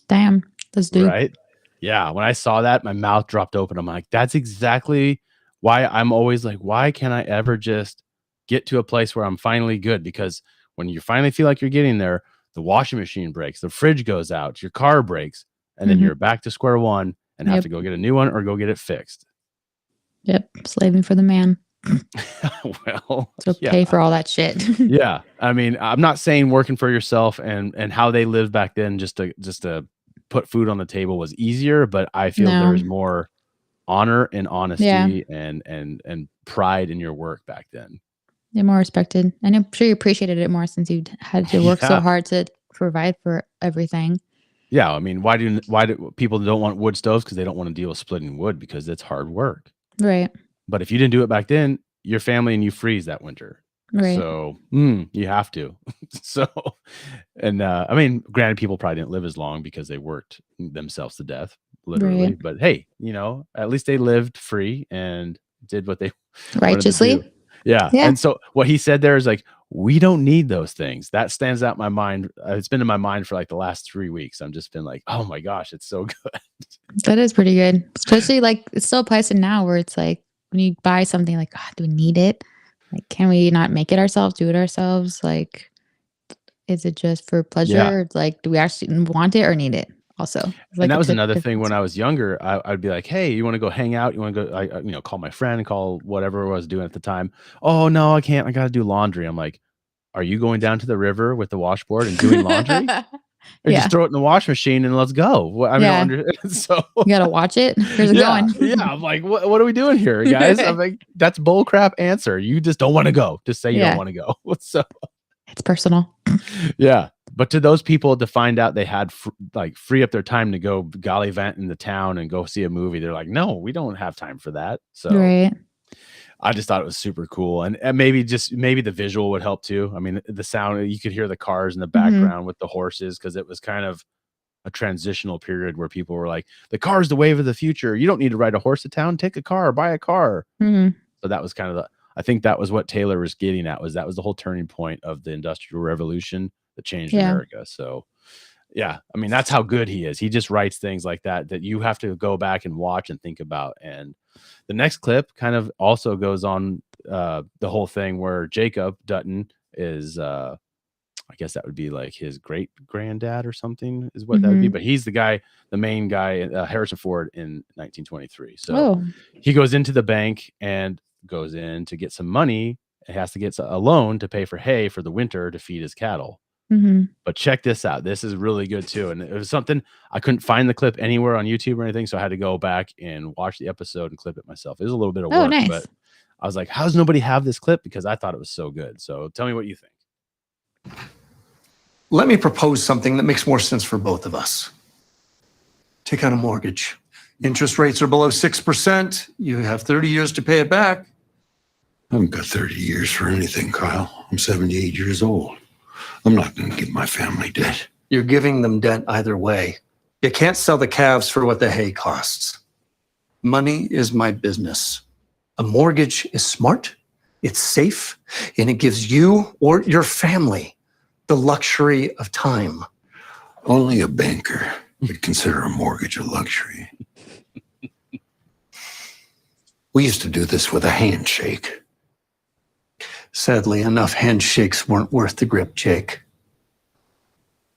Damn. Let's do. Right? Yeah. When I saw that, my mouth dropped open. I'm like, that's exactly why I'm always like, why can't I ever just get to a place where I'm finally good? Because when you finally feel like you're getting there, the washing machine breaks, the fridge goes out, your car breaks, and then you're back to square one and have to go get a new one or go get it fixed. Yep. Slaving for the man. Well, So pay for all that shit. Yeah. I mean, I'm not saying working for yourself and how they lived back then just to put food on the table was easier, but I feel No. there was more honor and honesty Yeah. and pride in your work back then. You're more respected. And I'm sure you appreciated it more since you had to work so Yeah. hard to provide for everything. Yeah. I mean, why do people don't want wood stoves? Because they don't want to deal with splitting wood because it's hard work. Right. But if you didn't do it back then, your family and you freeze that winter. Right. So you have to. So, and I mean, granted, people probably didn't live as long because they worked themselves to death, literally. Right. But hey, at least they lived free and did what they wanted to Righteously. do. Yeah. Yeah. And so what he said there is like, we don't need those things. That stands out in my mind. It's been in my mind for like the last 3 weeks. I've just been like, oh my gosh, it's so good. That is pretty good. Especially like it still applies to now where it's like when you buy something like, God, do we need it? Like, can we not make it ourselves, do it ourselves? Like is it just for pleasure? Yeah. Or, like, do we actually want it or need it? Also, And that was another thing when I was younger. I'd be like, "Hey, you want to go hang out? You want to go?" Call my friend, call whatever I was doing at the time. Oh no, I can't. I got to do laundry. I'm like, "Are you going down to the river with the washboard and doing laundry, or Yeah. just throw it in the wash machine and let's go?" I mean, Yeah. so You gotta watch it. Where's it yeah, going? yeah. I'm like, what are we doing here, guys? I'm like, that's bull crap answer. You just don't want to go. Just say you don't Yeah. want to go. So It's personal. yeah. But to those people to find out they had free up their time to go gallivant in the town and go see a movie, they're like, no, we don't have time for that. So Right. I just thought it was super cool. And maybe the visual would help too. I mean, the sound, you could hear the cars in the background with the horses, because it was kind of a transitional period where people were like, the car's the wave of the future. You don't need to ride a horse to town. Take a car, buy a car. So that was kind of I think that was what Taylor was getting at, that was the whole turning point of the Industrial Revolution that changed America. So yeah, I mean, that's how good he is. He just writes things like that you have to go back and watch and think about. And the next clip kind of also goes on the whole thing where Jacob Dutton is I guess that would be like his great granddad or something is what that would be. But he's the main guy, Harrison Ford in 1923. So he goes into the bank and goes in to get some money. It has to get a loan to pay for hay for the winter to feed his cattle. But check this out. This is really good too. And it was something I couldn't find the clip anywhere on YouTube or anything. So I had to go back and watch the episode and clip it myself. It was a little bit of work, nice. but I was like, how does nobody have this clip? Because I thought it was so good. So tell me what you think. Let me propose something that makes more sense for both of us. Take out a mortgage. Interest rates are below 6%. You have 30 years to pay it back. I haven't got 30 years for anything, Kyle. I'm 78 years old. I'm not going to give my family debt. You're giving them debt either way. You can't sell the calves for what the hay costs. Money is my business. A mortgage is smart, it's safe, and it gives you or your family the luxury of time. Only a banker would consider a mortgage a luxury. We used to do this with a handshake. Sadly, enough handshakes weren't worth the grip, Jake.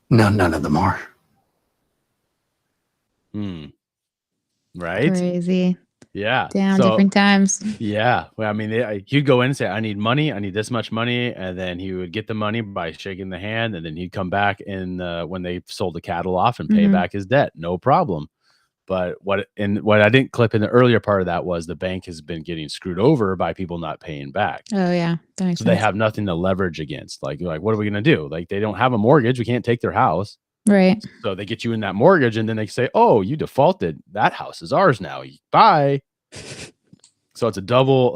Now none of them are. Right? Crazy. Yeah. Damn, different times. Yeah. Well, I mean, he'd go in and say, I need money. I need this much money. And then he would get the money by shaking the hand. And then he'd come back when they sold the cattle off and pay back his debt. No problem. But what I didn't clip in the earlier part of that was the bank has been getting screwed over by people not paying back. Oh yeah. That makes So sense. they have nothing to leverage against. Like, what are we going to do? Like, they don't have a mortgage. We can't take their house. Right. So they get you in that mortgage and then they say, oh, you defaulted. That house is ours now. Bye. So it's a double,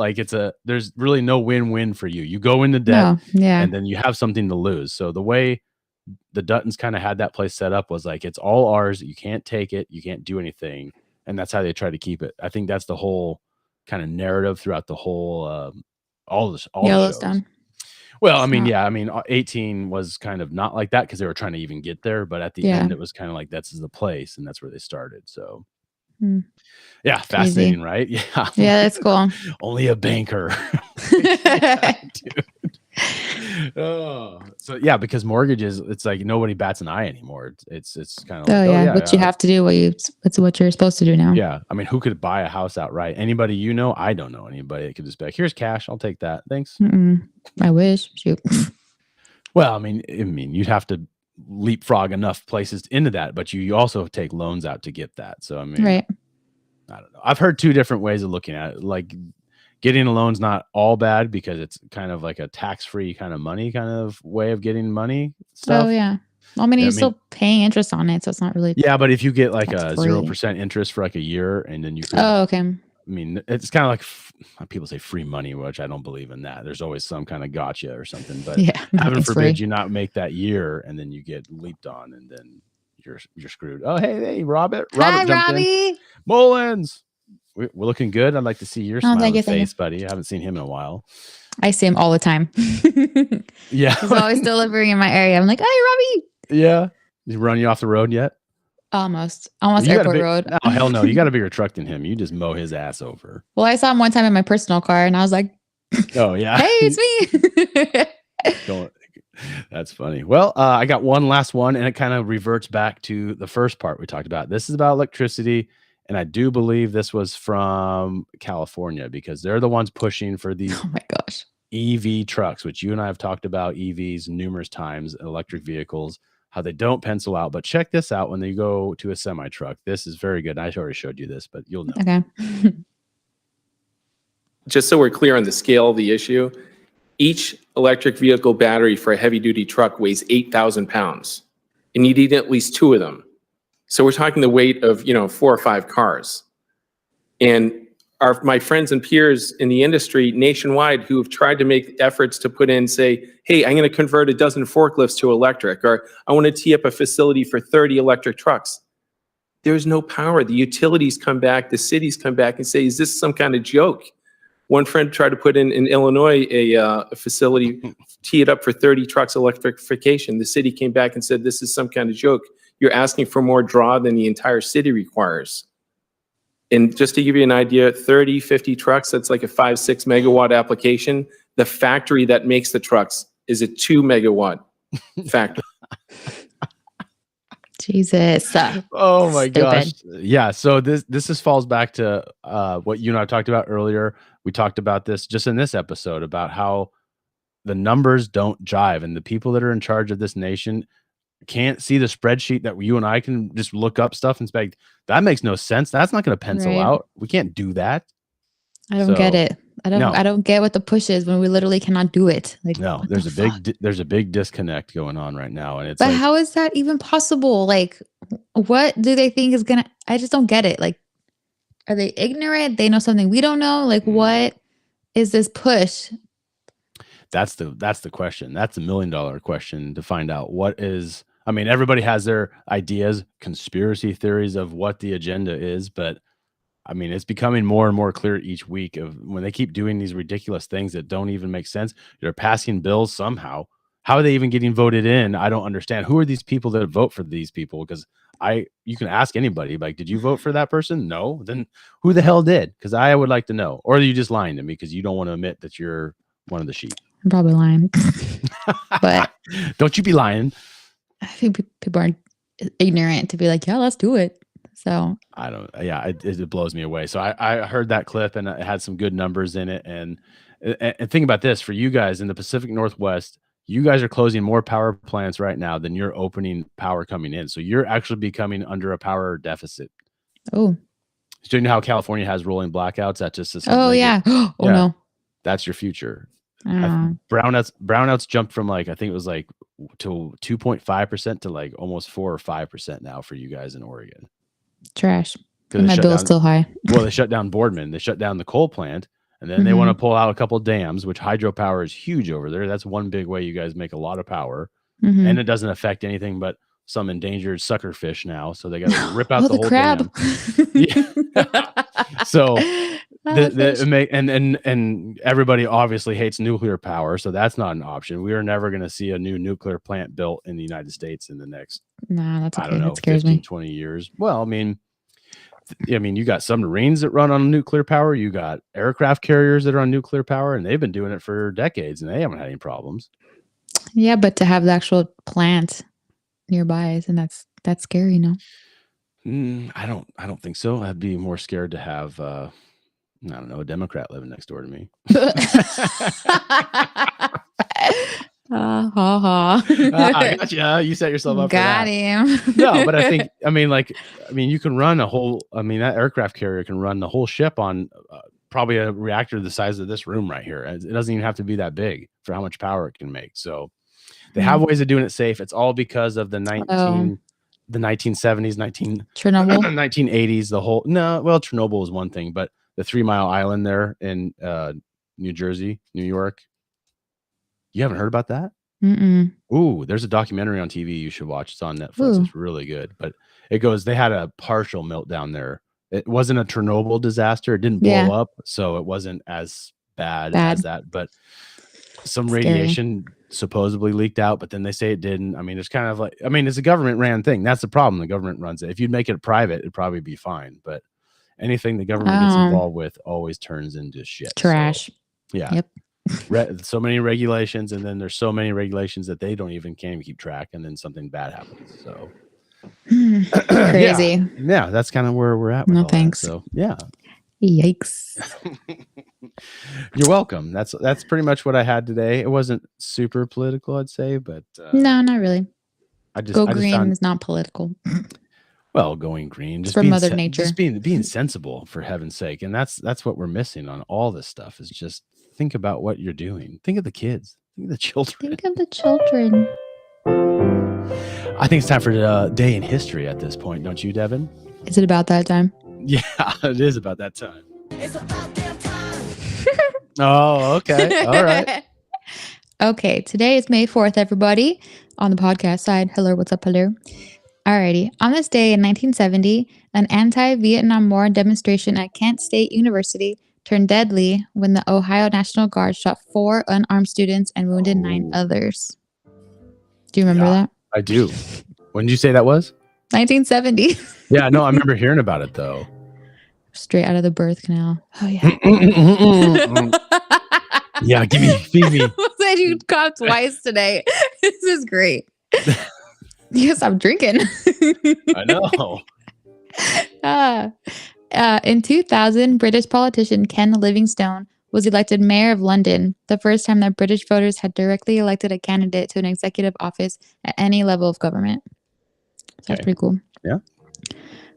there's really no win-win for you. You go into debt and then you have something to lose. So the way the Duttons kind of had that place set up was like, it's all ours. You can't take it. You can't do anything. And that's how they try to keep it. I think that's the whole kind of narrative throughout the whole, all the shows. Well, I mean, 18 was kind of not like that because they were trying to even get there. But at the end, it was kind of like, that's the place. And that's where they started. So yeah, fascinating, right? Yeah. Yeah, that's cool. Only a banker. Yeah, dude. So yeah, because mortgages, it's like nobody bats an eye anymore. It's kind of like, but you have to do what you're supposed to do now. Yeah, I mean, who could buy a house outright? Anybody you know? I don't know anybody that could just be like, here's cash, I'll take that, thanks. I wish. Shoot. Well, I mean, you'd have to leapfrog enough places into that, but you also take loans out to get that. So I mean, right. I don't know. I've heard two different ways of looking at it. Like, getting a loan's not all bad because it's kind of like a tax-free kind of money kind of way of getting money stuff. Oh yeah. Well, I mean, you're still paying interest on it, so it's not really. Yeah, but if you get like a 0% interest for like a year, and then you could, okay. I mean, it's kind of like people say free money, which I don't believe in that. There's always some kind of gotcha or something. But heaven forbid you not make that year, and then you get leaped on, and then you're screwed. Oh, hey, Robert. Hi, Robbie. Mullins. We're looking good. I'd like to see your smiling face, buddy. I haven't seen him in a while. I see him all the time. Yeah. He's always delivering in my area. I'm like, hey, Robbie. Yeah. Did he run you off the road yet? Almost airport road. Oh, hell no. You got a bigger truck than him. You just mow his ass over. Well, I saw him one time in my personal car and I was like, oh, yeah. hey, it's me. That's funny. Well, I got one last one, and it kind of reverts back to the first part we talked about. This is about electricity, and I do believe this was from California because they're the ones pushing for these Oh my gosh. EV trucks, which you and I have talked about EVs numerous times, electric vehicles, how they don't pencil out. But check this out when they go to a semi truck. This is very good. I already showed you this, but you'll know. Okay. Just so we're clear on the scale of the issue, each electric vehicle battery for a heavy duty truck weighs 8,000 pounds. And you need at least 2 of them. So we're talking the weight of, 4 or 5 cars. And my friends and peers in the industry nationwide who have tried to make efforts to put in, say, hey, I'm going to convert a dozen forklifts to electric, or I want to tee up a facility for 30 electric trucks. There's no power. The utilities come back, the cities come back and say, is this some kind of joke? One friend tried to put in Illinois a facility, tee it up for 30 trucks electrification. The city came back and said, this is some kind of joke. You're asking for more draw than the entire city requires. And just to give you an idea, 30, 50 trucks, that's like a 5-6 megawatt application. The factory that makes the trucks is a 2 megawatt factory. Jesus. Oh my Stupid. gosh. Yeah. So this just falls back to what you and I talked about earlier. We talked about this just in this episode about how the numbers don't jive, and the people that are in charge of this nation can't see the spreadsheet that you and I can just look up stuff and say, that makes no sense. That's not going to pencil Right. out. We can't do that. I don't get So, it. I no. don't get what the push is when we literally cannot do it. Like, No, what there's the a fuck? there's a big disconnect going on right now, and it's But like, how is that even possible? Like, what do they think is gonna? I just don't get it. Like, are they ignorant? They know something we don't know. Like, what is this push? that's the question. That's $1 million question to find out what is. I mean, everybody has their ideas, conspiracy theories of what the agenda is, but I mean, it's becoming more and more clear each week of when they keep doing these ridiculous things that don't even make sense. They're passing bills somehow. How are they even getting voted in? I don't understand. Who are these people that vote for these people? Because you can ask anybody, like, did you vote for that person? No. Then who the hell did? Because I would like to know. Or are you just lying to me because you don't want to admit that you're one of the sheep? I'm probably lying, but don't you be lying. I think people aren't ignorant to be like, yeah, let's do it. So I don't. Yeah, it blows me away. So I heard that clip and it had some good numbers in it. And think about this for you guys in the Pacific Northwest. You guys are closing more power plants right now than you're opening power coming in. So you're actually becoming under a power deficit. Oh. So you know how California has rolling blackouts? That's just a Oh yeah. Oh yeah, no. That's your future. Brownouts jumped from like I think it was like to 2.5% to like almost 4 or 5% now for you guys in Oregon. Trash. And my bill's still high. Well, they shut down Boardman. They shut down the coal plant, and then they want to pull out a couple dams, which hydropower is huge over there. That's one big way you guys make a lot of power, and it doesn't affect anything but some endangered sucker fish now. So they got to rip out the whole crab. Dam. So and everybody obviously hates nuclear power, so that's not an option. We are never going to see a new nuclear plant built in the United States in the next that's okay. I don't know, that scares 15, me. 20 years. Well, I mean, you got submarines that run on nuclear power. You got aircraft carriers that are on nuclear power, and they've been doing it for decades, and they haven't had any problems. Yeah, but to have the actual plant nearby, and that's scary, no? I don't think so. I'd be more scared to have I don't know, a Democrat living next door to me. I got you. You set yourself up. Got him. No, but I mean, you can run that aircraft carrier can run the whole ship on probably a reactor the size of this room right here. It doesn't even have to be that big for how much power it can make. So they have ways of doing it safe. It's all because of the 1970s, Chernobyl, 1980s. Chernobyl was one thing, but the 3 Mile Island there in New York. You haven't heard about that? Mm-mm. Ooh, there's a documentary on TV you should watch. It's on Netflix. Ooh. It's really good. But they had a partial meltdown there. It wasn't a Chernobyl disaster. It didn't blow up, so it wasn't as bad as that. But some radiation supposedly leaked out, but then they say it didn't. I mean, it's kind of like, it's a government ran thing. That's the problem. The government runs it. If you'd make it private, it'd probably be fine. But anything the government gets involved with always turns into shit. Trash. So, yeah. Yep. So many regulations, and then there's so many regulations that they can't even keep track, and then something bad happens. So crazy. Yeah, that's kind of where we're at with No all thanks. that. So yeah. Yikes. You're welcome. That's pretty much what I had today. It wasn't super political, I'd say, but No, not really. I just green found, is not political. well, going green, just for being Mother Nature. just being sensible, for heaven's sake. And that's what we're missing on all this stuff, is just think about what you're doing. Think of the kids. Think of the children. Think of the children. I think it's time for a day in history at this point, don't you, Devin? Is it about that time? Yeah, it is about that time. Oh, okay. All right. Okay, today is May 4th, everybody. On the podcast side, hello, what's up, hello? Alrighty. On this day in 1970, an anti-Vietnam War demonstration at Kent State University turned deadly when the Ohio National Guard shot 4 unarmed students and wounded 9 others. Do you remember that? I do. When did you say that was? 1970. Yeah, no, I remember hearing about it, though. Straight out of the birth canal. Oh, yeah. Yeah, feed me. Said you coughed twice today. This is great. Yes, I'm drinking. I know. In 2000, British politician Ken Livingstone was elected mayor of London, the first time that British voters had directly elected a candidate to an executive office at any level of government. So that's pretty cool. Yeah.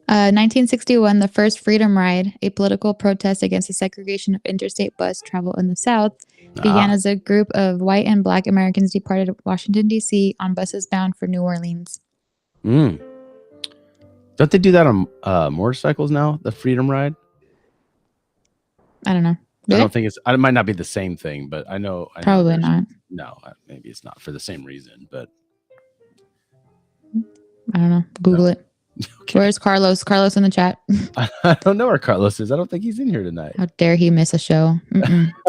1961, the first Freedom Ride, a political protest against the segregation of interstate bus travel in the South, began as a group of white and black Americans departed Washington, D.C. on buses bound for New Orleans. Don't they do that on motorcycles now, the Freedom Ride? I don't know. I don't think it might not be the same thing, but I know. Probably not. No, maybe it's not for the same reason, but. I don't know. Google it. Okay. Where's Carlos? Carlos in the chat. I don't know where Carlos is. I don't think he's in here tonight. How dare he miss a show?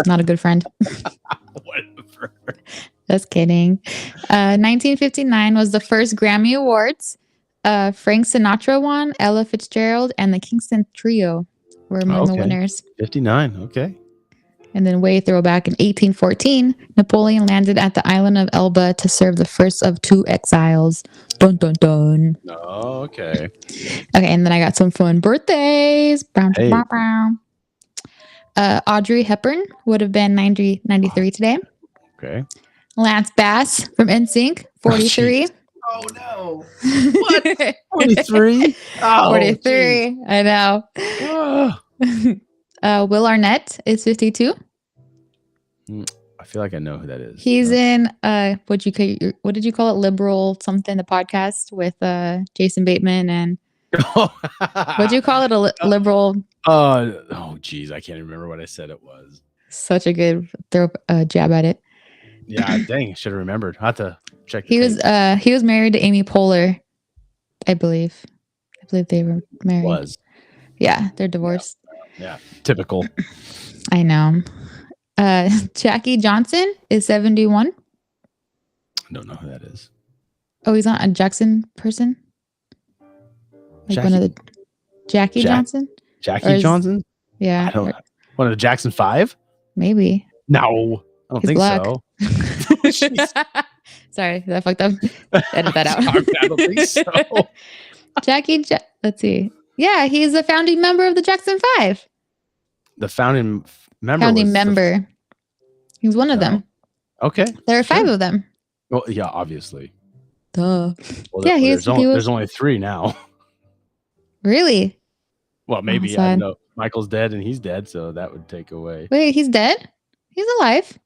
Not a good friend. Whatever. Just kidding. 1959 was the first Grammy Awards. Frank Sinatra won, Ella Fitzgerald, and the Kingston Trio were among the winners. 59. Okay. And then way throwback in 1814, Napoleon landed at the island of Elba to serve the first of 2 exiles. Dun dun dun. Oh, okay. Okay, and then I got some fun birthdays. Hey. Audrey Hepburn would have been 93 today. Okay. Lance Bass from NSYNC, 43. Oh no. What? 43? Oh, 43. Geez. I know. Will Arnett is 52. I feel like I know who that is. He's in what did you call it? Liberal something, the podcast with Jason Bateman and what'd you call it? A liberal? Oh geez, I can't remember what I said it was. Such a good jab at it. Yeah, dang, should have remembered. I have to check. He was married to Amy Poehler, I believe. I believe they were married. Yeah, they're divorced. Yeah, typical. I know. Jackie Johnson is 71. I don't know who that is. Oh, he's not a Jackson person? Like one of the Jackie Johnson? Jackie Johnson? Yeah. I don't know. One of the Jackson 5? Maybe. No, I don't think black. so. Sorry, that fucked up. Edit that out. I don't think so. Let's see. Yeah, he's a founding member of the Jackson 5. The founding member. He was one of them. Okay. There are 5 of them. Well, yeah, obviously. Duh. Well, yeah, there's only 3 now. Really? Well, maybe I don't know. Michael's dead and he's dead, so that would take away. Wait, he's dead? He's alive.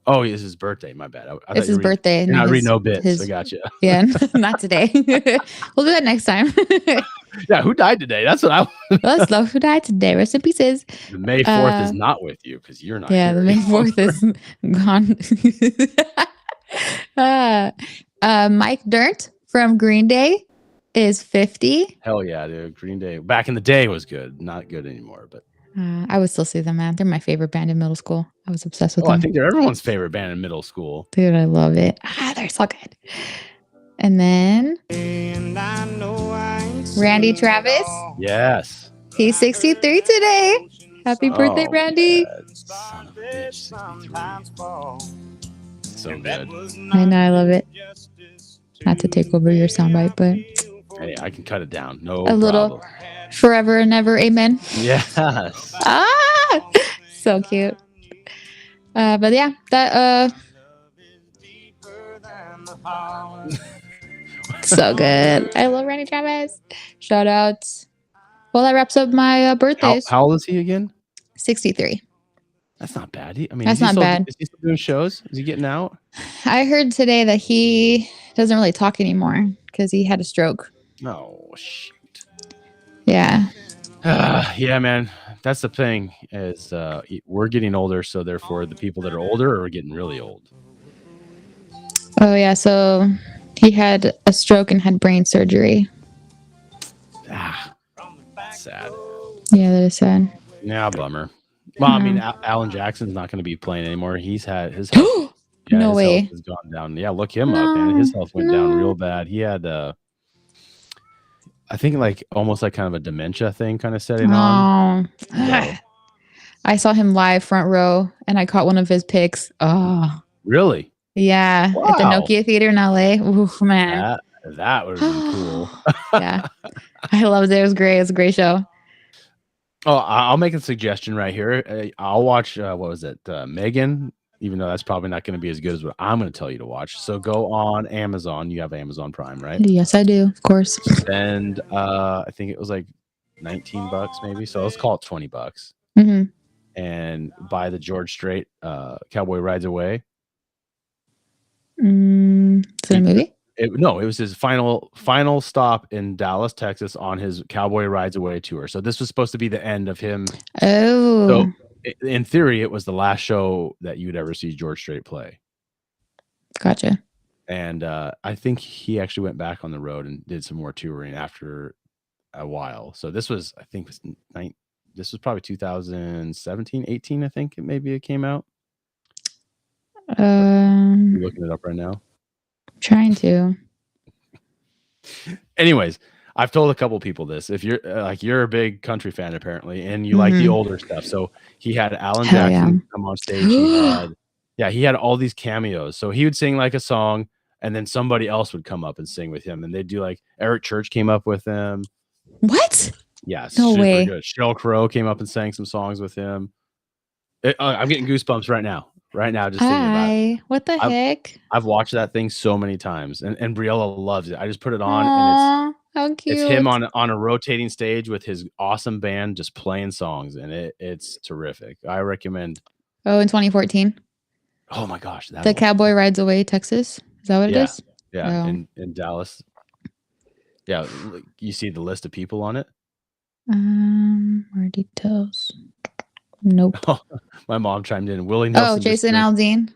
Oh, it's his birthday. My bad. It's his birthday. You're not reading no bits. I gotcha. Yeah, not today. We'll do that next time. Yeah, who died today? That's what I Let's love who died today. Rest in pieces. The May 4th is not with you because you're not. Yeah, here the May 4th is gone. Mike Dirnt from Green Day is 50. Hell yeah, dude. Green Day. Back in the day was good. Not good anymore, but I would still see them, man. They're my favorite band in middle school. I was obsessed with them. I think they're everyone's favorite band in middle school. Dude, I love it. They're so good. And then Randy Travis. Yes. He's 63 today. Happy birthday, Randy. Son of So good. I know, I love it. Not to take over your soundbite, but Hey, I can cut it down. No a little problem. forever and ever. Amen. Yes. Ah, so cute. But yeah, that so good. I love Randy Travis. Shout outs. Well, that wraps up my birthdays. How old is he again? 63. That's not bad. I mean, That's not bad. Is he still doing shows? Is he getting out? I heard today that he doesn't really talk anymore because he had a stroke. No, shit. Yeah. Yeah, man. That's the thing is we're getting older, so therefore the people that are older are getting really old. Oh yeah, so he had a stroke and had brain surgery. That's sad. Yeah, that is sad. Yeah, bummer. Well, I mean, Alan Jackson's not going to be playing anymore. He's had his health. No his way. health has gone down. Yeah, look him up, man. His health went down real bad. He had I think like almost like kind of a dementia thing kind of setting on. So, I saw him live front row and I caught one of his pics. Oh. Really? Yeah, at the Nokia Theater in LA. Oof, man. That would have been cool. Yeah. I loved it. It was great. It was a great show. Oh, I'll make a suggestion right here. I'll watch, what was it? Megan, even though that's probably not going to be as good as what I'm going to tell you to watch. So go on Amazon. You have Amazon Prime, right? Yes, I do. Of course. Spend, I think it was like $19 maybe. So let's call it $20. Mm-hmm. And buy the George Strait Cowboy Rides Away. Is it a movie? No, it was his final stop in Dallas, Texas on his Cowboy Rides Away tour. So this was supposed to be the end of him. Oh. So in theory, it was the last show that you would ever see George Strait play. Gotcha. And I think he actually went back on the road and did some more touring after a while. So this was, I think, this was probably 2017, 18, I think maybe it came out. You're looking it up right now. Trying to. Anyways, I've told a couple people this. If you're you're a big country fan apparently, and you like the older stuff, so he had Alan Jackson come on stage. He had all these cameos. So he would sing like a song, and then somebody else would come up and sing with him, and they'd do like Eric Church came up with him. What? Yeah, no super way. Good. Sheryl Crow came up and sang some songs with him. I'm getting goosebumps right now. Just thinking about it. What the heck? I've watched that thing so many times, and Briella loves it. I just put it on, and how cute. it's him on a rotating stage with his awesome band just playing songs, and it's terrific. I recommend. Oh, in 2014. Oh my gosh, the Cowboy Rides Away, Texas. Is that what it is? Yeah, in Dallas. Yeah, you see the list of people on it. More details. Nope. My mom chimed in. Willie Nelson. Oh, Jason Aldean.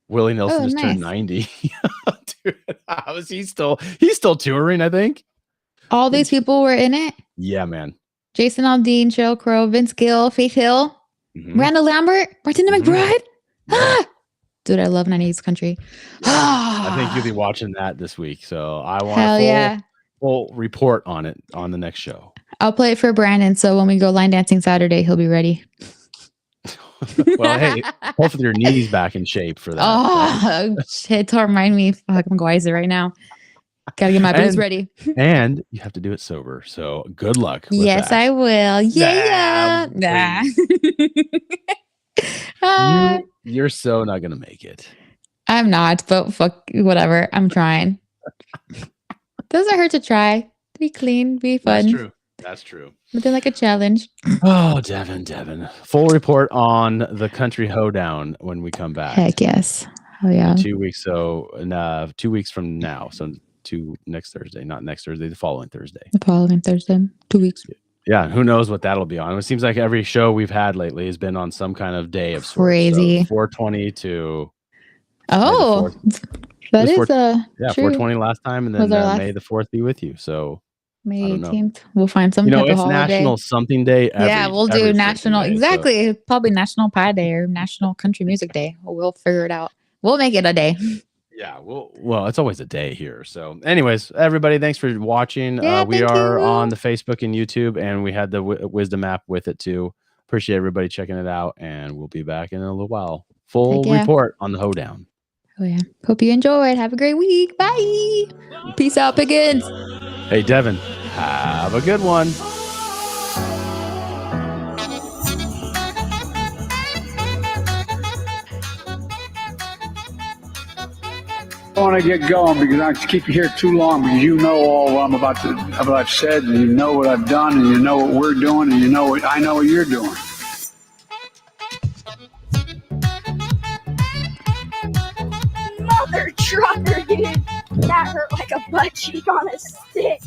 Willie Nelson just turned 90. Dude, how is he still? He's still touring, I think. All these people were in it. Yeah, man. Jason Aldean, Sheryl Crow, Vince Gill, Faith Hill, Miranda Lambert, Martina McBride. Dude, I love 90s country. I think you'll be watching that this week. So I want a full report on it on the next show. I'll play it for Brandon. So when we go line dancing Saturday, he'll be ready. Well, hey, hopefully your knee's back in shape for that. Oh, shit. Don't remind me. Fuck, I'm going right now. Gotta get my booze ready. And you have to do it sober. So good luck. Yes, I will. Yeah. You're so not gonna make it. I'm not, but fuck, whatever. I'm trying. Doesn't hurt to try. Be clean, be fun. That's true. But then like a challenge. Oh, Devin. Full report on the country hoedown when we come back. Heck yes. Oh yeah. In 2 weeks. So 2 weeks from now. So next Thursday, not next Thursday, the following Thursday. The following Thursday. 2 weeks. Yeah, who knows what that'll be on. It seems like every show we've had lately has been on some kind of day of sorts. Crazy. So 420 to that is true. 420 last time, and then May the 4th be with you. So May 18th. We'll find some type of it's holiday. National Something Day. We'll do National day, probably National Pie Day or National Country Music Day. We'll figure it out. We'll make it a day. Yeah, well, it's always a day here. So, anyways, everybody, thanks for watching. Yeah, we are on the Facebook and YouTube, and we had the Wisdom app with it too. Appreciate everybody checking it out, and we'll be back in a little while. Full Heck yeah. report on the hoedown. Oh yeah. Hope you enjoyed. Have a great week. Bye. Peace out, Pickens. Hey, Devin, have a good one. I want to get going because I keep you here too long because you know all what I've said, and you know what I've done, and you know what we're doing, and you know what I know what you're doing. Mother trucker, dude. That hurt like a butt cheek on a stick.